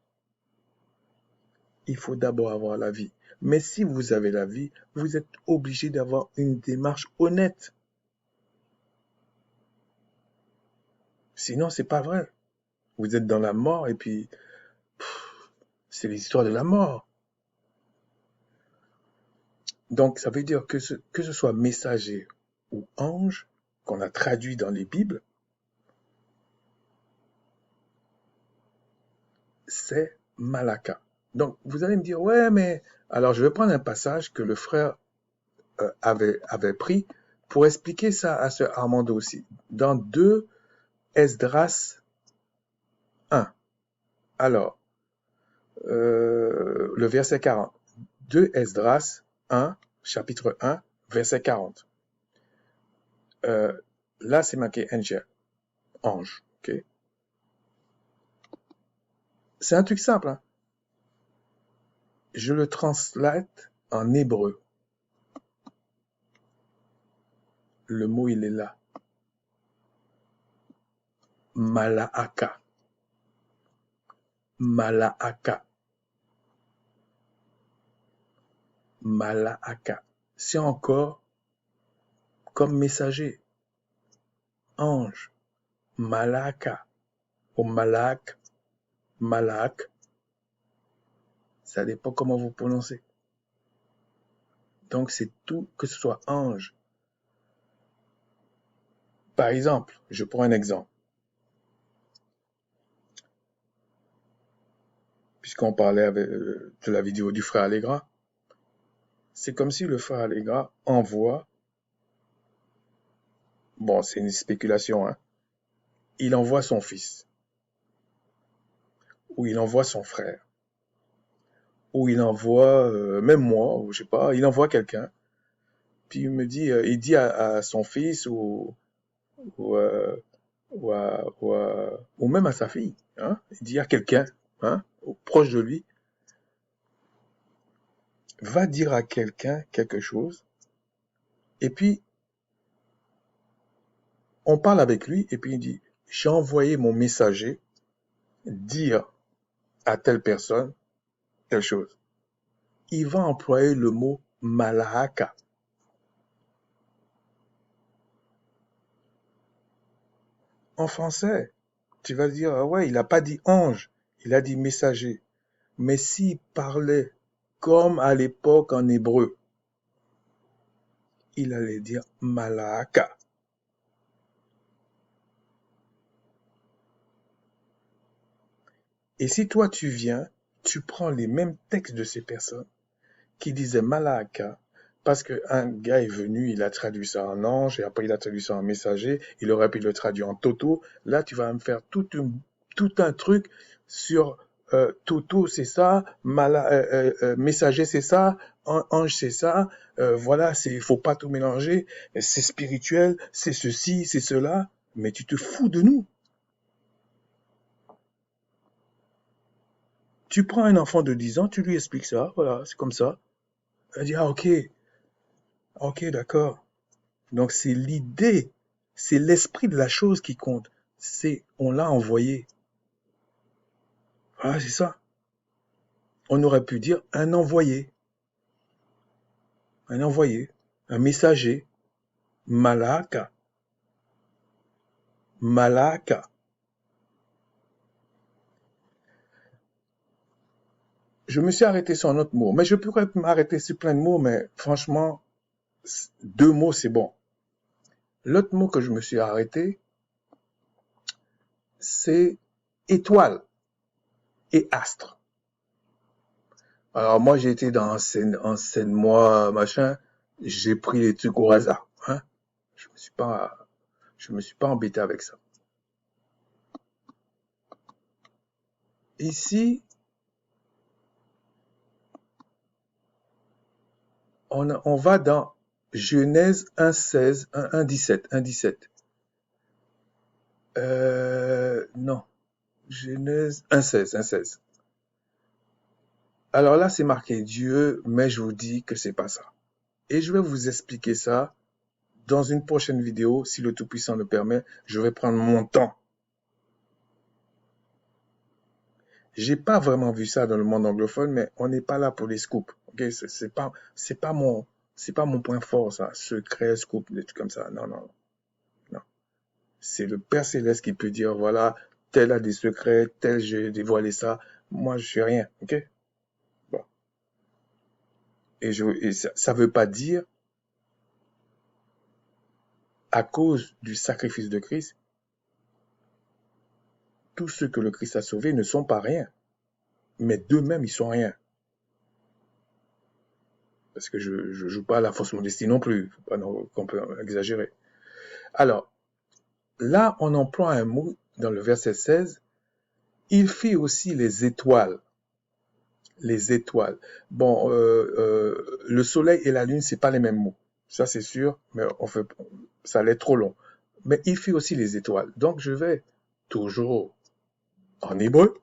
Il faut d'abord avoir la vie. Mais si vous avez la vie, vous êtes obligé d'avoir une démarche honnête. Sinon, c'est pas vrai. Vous êtes dans la mort et puis c'est l'histoire de la mort. Donc, ça veut dire que ce soit messager ou ange, qu'on a traduit dans les Bibles, c'est Malaka. Donc, vous allez me dire, ouais, mais alors je vais prendre un passage que le frère avait pris pour expliquer ça à ce Armando aussi. Dans 2 Esdras 1. Alors, le verset 40. 2 Esdras 1, chapitre 1, verset 40. Là, c'est marqué angel, ange. Okay? C'est un truc simple. Hein? Je le translate en hébreu. Le mot, il est là. Malaaka. Malaaka. Malaaka. C'est encore comme messager. Ange. Malaaka. Ou malak. Malak. Ça dépend comment vous prononcez. Donc, c'est tout, que ce soit ange. Par exemple, je prends un exemple. Puisqu'on parlait de la vidéo du frère Allegra, c'est comme si le frère Allegra envoie, bon, c'est une spéculation, hein, il envoie son fils, ou il envoie son frère, ou il envoie, même moi, ou je sais pas, il envoie quelqu'un, puis il dit à son fils, ou, ou même à sa fille, hein, il dit à quelqu'un, hein, proche de lui, va dire à quelqu'un quelque chose, et puis on parle avec lui, et puis il dit, j'ai envoyé mon messager dire à telle personne telle chose. Il va employer le mot malahaka. En français, tu vas dire, ah ouais, il n'a pas dit ange, il a dit messager. Mais s'il parlait comme à l'époque en hébreu, il allait dire malahaka. Et si toi tu viens, tu prends les mêmes textes de ces personnes qui disaient malahaka, parce qu'un gars est venu, il a traduit ça en ange, et après il a traduit ça en messager, il aurait pu le traduire en toto. Là, tu vas me faire tout un truc sur toto, c'est ça, messager, c'est ça, ange, c'est ça, voilà, faut pas tout mélanger, c'est spirituel, c'est ceci, c'est cela, mais tu te fous de nous. Tu prends un enfant de 10 ans, tu lui expliques ça, voilà, c'est comme ça. Elle dit, ah ok, d'accord. Donc c'est l'idée, c'est l'esprit de la chose qui compte. On l'a envoyé. Voilà, c'est ça. On aurait pu dire un envoyé, un messager, malaka. Malaka. Je me suis arrêté sur un autre mot, mais je pourrais m'arrêter sur plein de mots, mais franchement, 2 mots, c'est bon. L'autre mot que je me suis arrêté, c'est étoile et astre. Alors moi, j'ai été en scène, moi, machin, j'ai pris les trucs au hasard. Hein. Je me suis pas embêté avec ça. Ici, on va dans Genèse 1,16, 1,17, 1,17. Non. Genèse 1,16, 1,16. Alors là, c'est marqué Dieu, mais je vous dis que c'est pas ça. Et je vais vous expliquer ça dans une prochaine vidéo, si le Tout-Puissant le permet. Je vais prendre mon temps. J'ai pas vraiment vu ça dans le monde anglophone, mais on n'est pas là pour les scoops. Ok, c'est pas mon point fort, ça. Secret, scoop, des trucs comme ça. Non, non, non. C'est le Père Céleste qui peut dire, voilà, tel a des secrets, tel j'ai dévoilé ça. Moi, je suis rien. Ok? Bon. Et ça veut pas dire, à cause du sacrifice de Christ, tous ceux que le Christ a sauvés ne sont pas rien. Mais d'eux-mêmes, ils sont rien. Parce que je joue pas à la fausse modestie non plus. Faut pas qu'on peut exagérer. Alors, là, on emploie un mot dans le verset 16. Il fit aussi les étoiles. Les étoiles. Bon, le soleil et la lune, c'est pas les mêmes mots. Ça, c'est sûr, mais ça allait trop long. Mais il fit aussi les étoiles. Donc, je vais toujours en hébreu.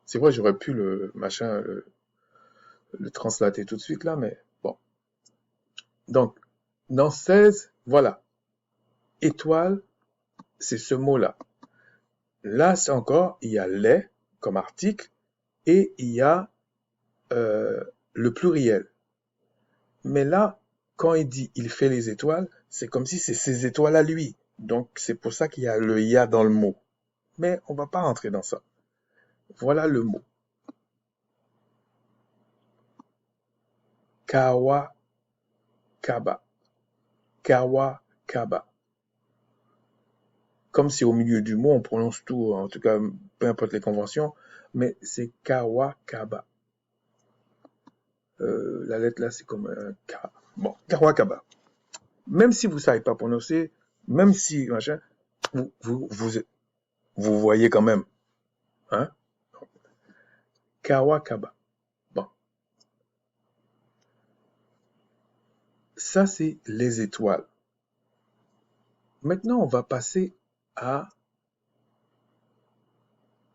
C'est vrai, j'aurais pu le translater tout de suite là, mais bon. Donc, dans 16, voilà. Étoile, c'est ce mot-là. Là, c'est encore, il y a les comme article et il y a le pluriel. Mais là, quand il dit il fait les étoiles, c'est comme si c'est ses étoiles à lui. Donc, c'est pour ça qu'il y a le ya dans le mot. Mais on va pas rentrer dans ça. Voilà le mot. Kawa Kaba. Kawa Kaba. Comme c'est au milieu du mot, on prononce tout, en tout cas, peu importe les conventions, mais c'est Kawa Kaba. La lettre là, c'est comme un K. Bon, Kawa Kaba. Même si vous ne savez pas prononcer, même si, machin, vous voyez quand même. Hein? Kawakaba. Bon. Ça, c'est les étoiles. Maintenant, on va passer à...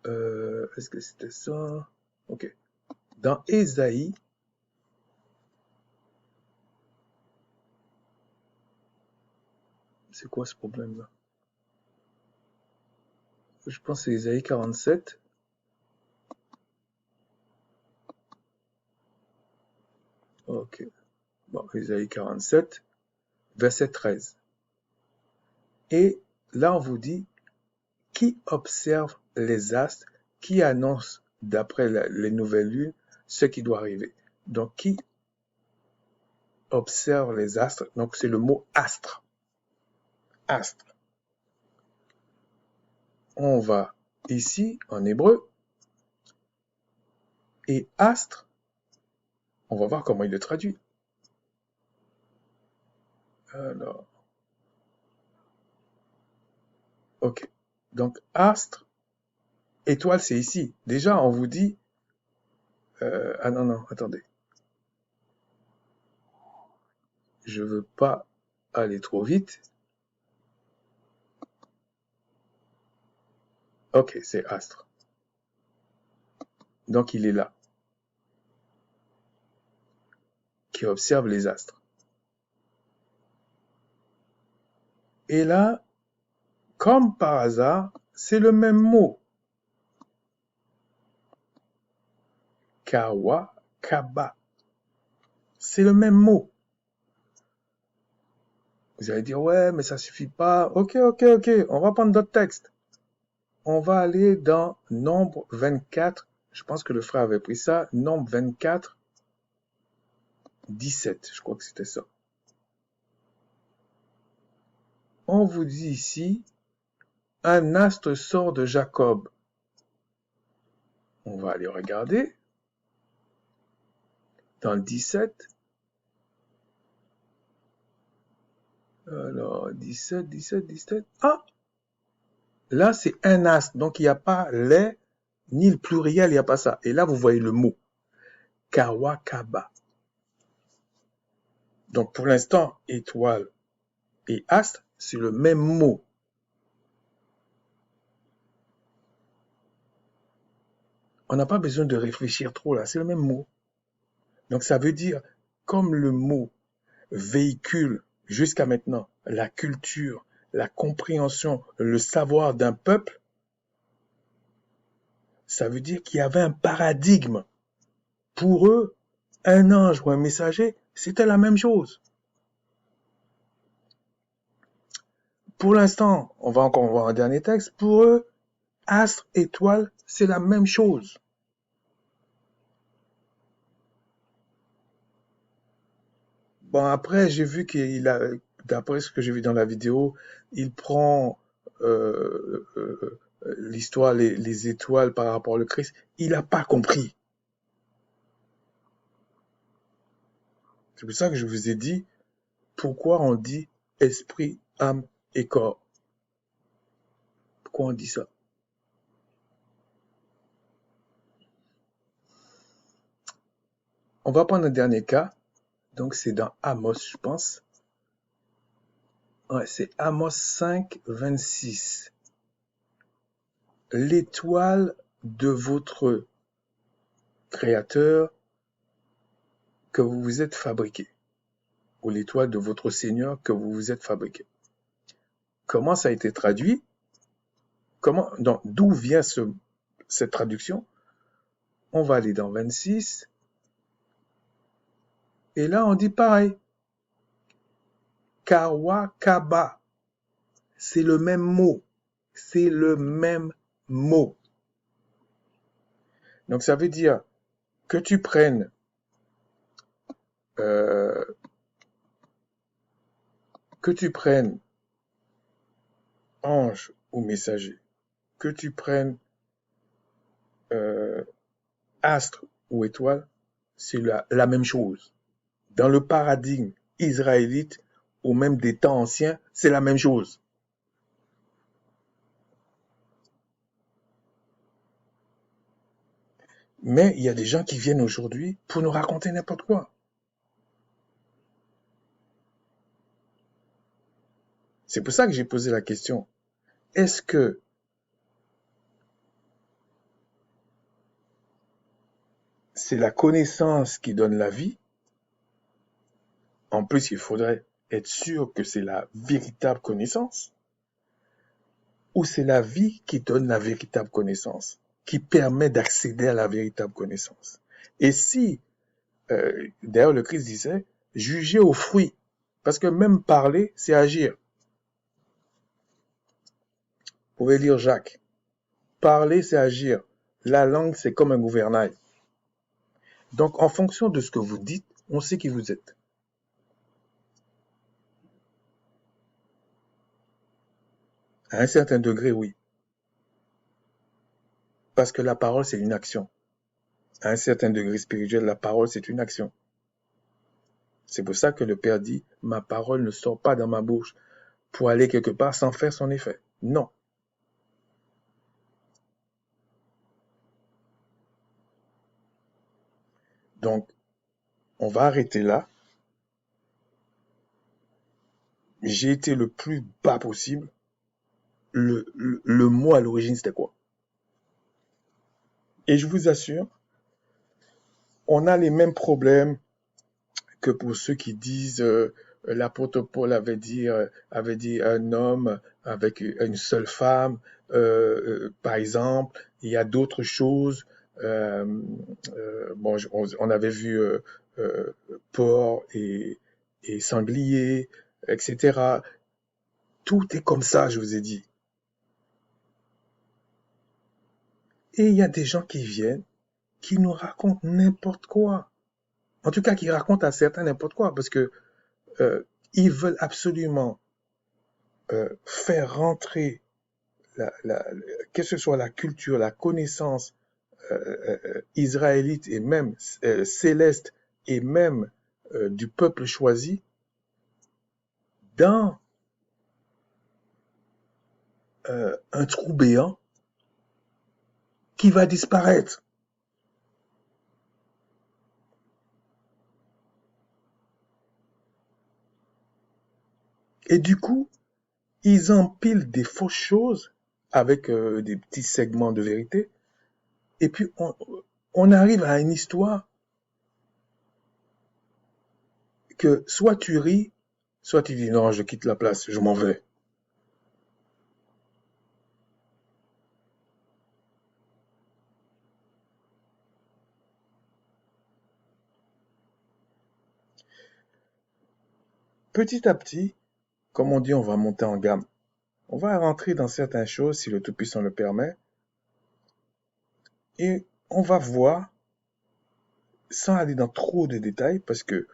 est-ce que c'était ça? Ok. Dans Ésaïe, c'est quoi ce problème-là? Je pense que c'est Ésaïe 47. Ok. Bon, Ésaïe 47, verset 13. Et là, on vous dit, qui observe les astres, qui annonce, d'après les nouvelles lunes, ce qui doit arriver. Donc, qui observe les astres? Donc, c'est le mot astre. Astre. On va ici, en hébreu, et astre, on va voir comment il le traduit. Alors, ok. Donc, astre, étoile, c'est ici. Déjà, on vous dit... ah non, non, attendez. Je veux pas aller trop vite. Ok, c'est astre. Donc, il est là. Qui observe les astres. Et là, comme par hasard, c'est le même mot. Kawa, Kaba. C'est le même mot. Vous allez dire, ouais, mais ça suffit pas. Ok, on va prendre d'autres textes. On va aller dans Nombre 24. Je pense que le frère avait pris ça. Nombre 24, 17. Je crois que c'était ça. On vous dit ici, un astre sort de Jacob. On va aller regarder. Dans le 17. Alors, 17. Ah! Là, c'est un astre. Donc, il n'y a pas les, ni le pluriel, il n'y a pas ça. Et là, vous voyez le mot. Kawakaba. Donc, pour l'instant, étoile et astre, c'est le même mot. On n'a pas besoin de réfléchir trop là, c'est le même mot. Donc, ça veut dire, comme le mot véhicule jusqu'à maintenant la culture, la compréhension, le savoir d'un peuple, ça veut dire qu'il y avait un paradigme. Pour eux, un ange ou un messager, c'était la même chose. Pour l'instant, on va encore voir un dernier texte, pour eux, astre, étoile, c'est la même chose. Bon, après, j'ai vu qu'il a, d'après ce que j'ai vu dans la vidéo, il prend l'histoire, les étoiles par rapport au Christ. Il n'a pas compris. C'est pour ça que je vous ai dit pourquoi on dit esprit, âme et corps. Pourquoi on dit ça? On va prendre un dernier cas. Donc, c'est dans Amos, je pense. Ouais, c'est Amos 5, 26. L'étoile de votre Créateur que vous vous êtes fabriqué, ou l'étoile de votre Seigneur que vous vous êtes fabriqué. Comment ça a été traduit? D'où vient cette traduction? On va aller dans 26. Et là, on dit pareil. Kawakaba. C'est le même mot. C'est le même mot. Donc, ça veut dire que tu prennes ange ou messager, que tu prennes astre ou étoile, c'est la même chose. Dans le paradigme israélite ou même des temps anciens, c'est la même chose. Mais il y a des gens qui viennent aujourd'hui pour nous raconter n'importe quoi. C'est pour ça que j'ai posé la question. Est-ce que c'est la connaissance qui donne la vie? En plus, il faudrait être sûr que c'est la véritable connaissance. Ou c'est la vie qui donne la véritable connaissance, qui permet d'accéder à la véritable connaissance. Et si, d'ailleurs le Christ disait, jugez aux fruits, parce que même parler, c'est agir. Vous pouvez lire Jacques. Parler, c'est agir. La langue, c'est comme un gouvernail. Donc, en fonction de ce que vous dites, on sait qui vous êtes. À un certain degré, oui. Parce que la parole, c'est une action. À un certain degré spirituel, la parole, c'est une action. C'est pour ça que le Père dit, ma parole ne sort pas dans ma bouche pour aller quelque part sans faire son effet. Non. Donc, on va arrêter là. J'ai été le plus bas possible. Le mot à l'origine, c'était quoi? Et je vous assure, on a les mêmes problèmes que pour ceux qui disent l'apôtre Paul avait dit un homme avec une seule femme, par exemple. Il y a d'autres choses. On avait vu porc et sanglier. etc. Tout est comme ça, je vous ai dit. Et il y a des gens qui viennent, qui nous racontent n'importe quoi. En tout cas, qui racontent à certains n'importe quoi, parce que euh, ils veulent absolument faire rentrer que ce soit la culture, la connaissance israélite et même céleste et même du peuple choisi dans un trou béant qui va disparaître. Et du coup, ils empilent des fausses choses avec des petits segments de vérité. Et puis, on arrive à une histoire que soit tu ris, soit tu dis non, je quitte la place, je m'en vais. Petit à petit, comme on dit, on va monter en gamme. On va rentrer dans certaines choses, si le Tout-Puissant le permet, et on va voir, sans aller dans trop de détails, parce que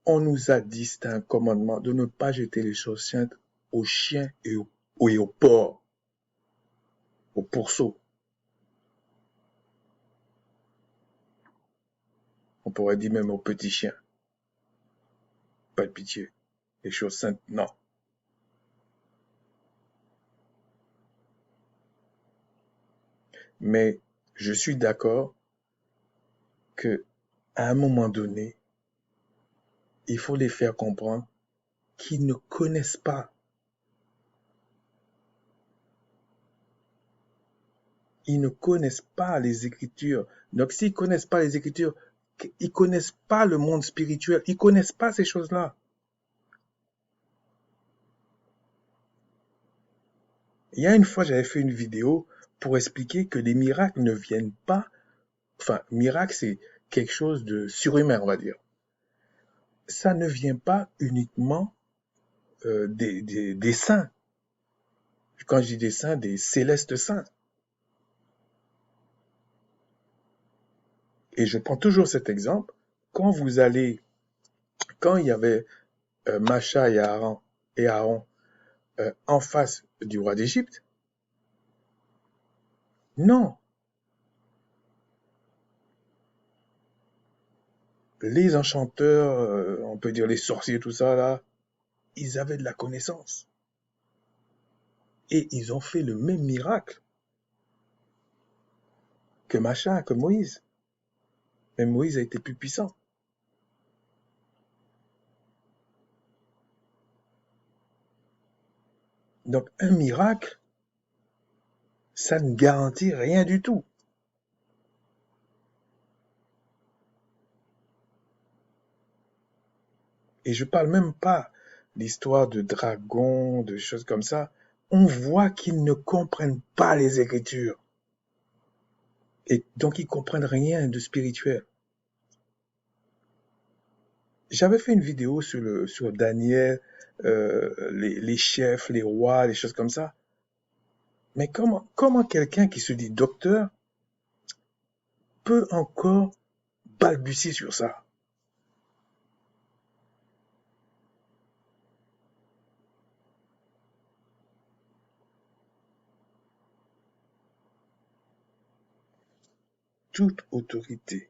on nous a dit, c'est un commandement, de ne pas jeter les choses saintes aux chiens et aux porcs, aux pourceaux. On pourrait dire même aux petits chiens. Pas de pitié. Les choses saintes, non. Mais je suis d'accord que à un moment donné, il faut les faire comprendre qu'ils ne connaissent pas. Ils ne connaissent pas les Écritures. Donc, s'ils ne connaissent pas les Écritures, ils ne connaissent pas le monde spirituel. Ils ne connaissent pas ces choses-là. Il y a une fois, j'avais fait une vidéo pour expliquer que les miracles ne viennent pas. Enfin, miracle, c'est quelque chose de surhumain, on va dire. Ça ne vient pas uniquement des saints. Quand je dis des saints, des célestes saints. Et je prends toujours cet exemple. Quand vous allez, quand il y avait Macha et Aaron en face du roi d'Égypte, non, les enchanteurs, on peut dire les sorciers, tout ça là, ils avaient de la connaissance. Et ils ont fait le même miracle que Macha, que Moïse. Mais Moïse a été plus puissant. Donc un miracle, ça ne garantit rien du tout. Et je parle même pas d'histoire de dragons, de choses comme ça. On voit qu'ils ne comprennent pas les Écritures. Et donc ils comprennent rien de spirituel. J'avais fait une vidéo sur Daniel, les chefs, les rois, les choses comme ça. Mais comment quelqu'un qui se dit docteur peut encore balbutier sur ça? Toute autorité,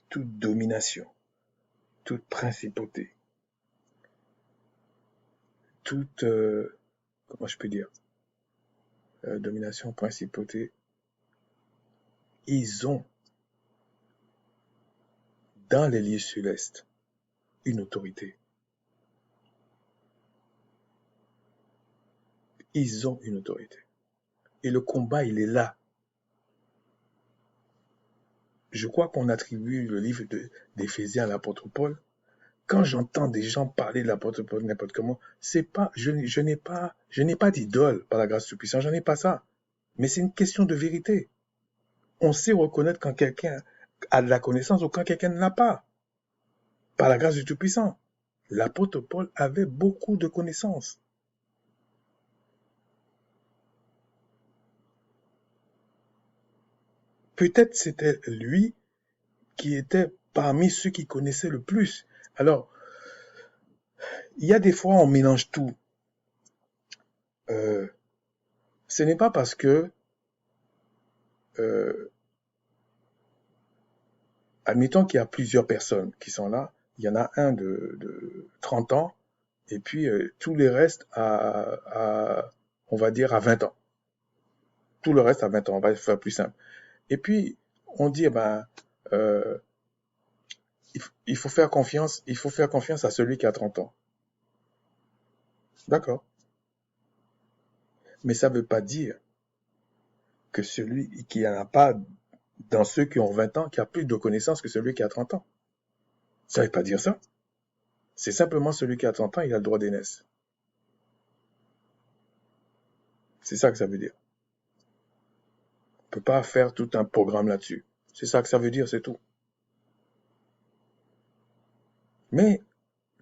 toute domination, toute principauté, toute, comment je peux dire, domination, principauté, ils ont dans les lieux célestes une autorité. Ils ont une autorité. Et le combat, il est là. Je crois qu'on attribue le livre d'Éphésiens à l'apôtre Paul. Quand j'entends des gens parler de l'apôtre Paul n'importe comment, c'est pas, je n'ai pas d'idole par la grâce du puissant, j'en ai pas ça. Mais c'est une question de vérité. On sait reconnaître quand quelqu'un a de la connaissance ou quand quelqu'un ne l'a pas, par la grâce du Tout-Puissant. L'apôtre Paul avait beaucoup de connaissances. Peut-être c'était lui qui était parmi ceux qui connaissaient le plus. Alors, il y a des fois, on mélange tout. Euh, ce n'est pas parce que, euh, admettons qu'il y a plusieurs personnes qui sont là, il y en a un de 30 ans, et puis tous les restes on va dire, à 20 ans. Tout le reste à 20 ans, on va faire plus simple. Et puis, on dit, euh, il faut faire confiance à celui qui a 30 ans. D'accord. Mais ça ne veut pas dire que celui qui n'en a pas dans ceux qui ont 20 ans, qui a plus de connaissances que celui qui a 30 ans. Ça ne veut pas dire ça. C'est simplement celui qui a 30 ans, il a le droit d'aînesse. C'est ça que ça veut dire. On ne peut pas faire tout un programme là-dessus. C'est ça que ça veut dire, c'est tout. Mais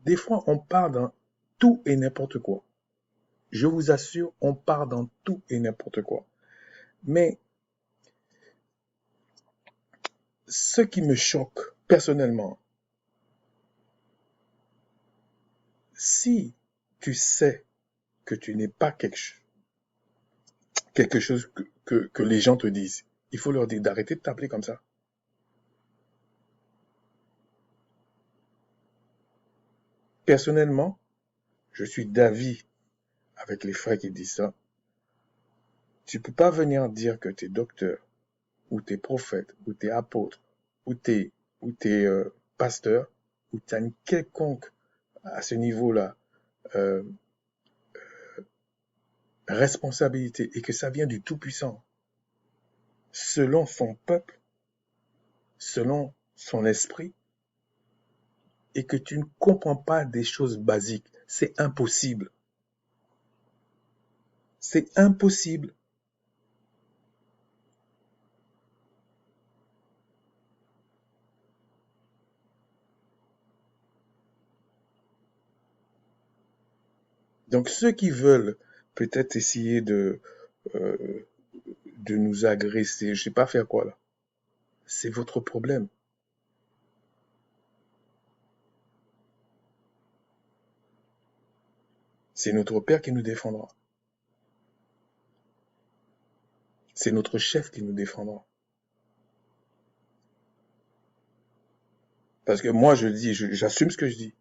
des fois, on part dans tout et n'importe quoi. Je vous assure, on part dans tout et n'importe quoi. Mais ce qui me choque personnellement, si tu sais que tu n'es pas quelque chose que les gens te disent, il faut leur dire d'arrêter de t'appeler comme ça. Personnellement, je suis d'avis avec les frères qui disent ça. Tu peux pas venir dire que tu es docteur, ou tu es prophète, ou tu es apôtre, ou tu es pasteur, ou tu as une quelconque, à ce niveau-là, euh, responsabilité, et que ça vient du Tout-Puissant, selon son peuple, selon son esprit, et que tu ne comprends pas des choses basiques. C'est impossible. C'est impossible. Donc ceux qui veulent peut-être essayer euh, de nous agresser, je sais pas faire quoi là, c'est votre problème. C'est notre Père qui nous défendra. C'est notre chef qui nous défendra. Parce que moi, je dis, j'assume ce que je dis.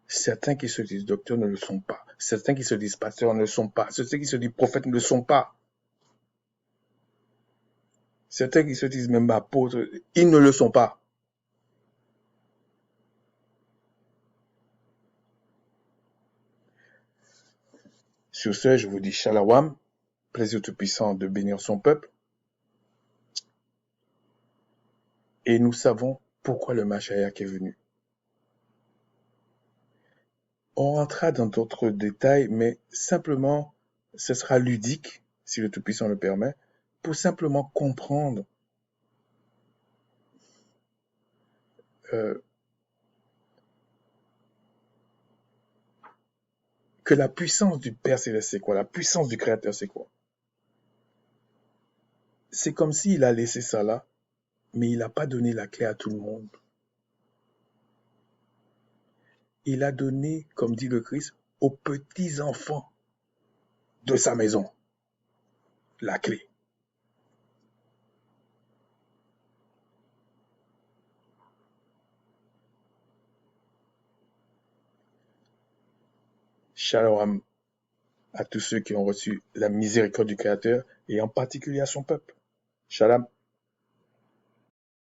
Certains qui se disent docteurs ne le sont pas. Certains qui se disent pasteurs ne le sont pas. Certains qui se disent prophètes ne le sont pas. Certains qui se disent même apôtres, ils ne le sont pas. Sur ce, je vous dis shalom, plaisir tout-puissant de bénir son peuple. Et nous savons pourquoi le Mashiach est venu. On rentrera dans d'autres détails, mais simplement, ce sera ludique, si le Tout-Puissant le permet, pour simplement comprendre euh, que la puissance du Père Céleste, c'est quoi? La puissance du Créateur, c'est quoi? C'est comme s'il a laissé ça là, mais il n'a pas donné la clé à tout le monde. Il a donné, comme dit le Christ, aux petits-enfants de sa maison la clé. Shalom à tous ceux qui ont reçu la miséricorde du Créateur et en particulier à son peuple. Shalom.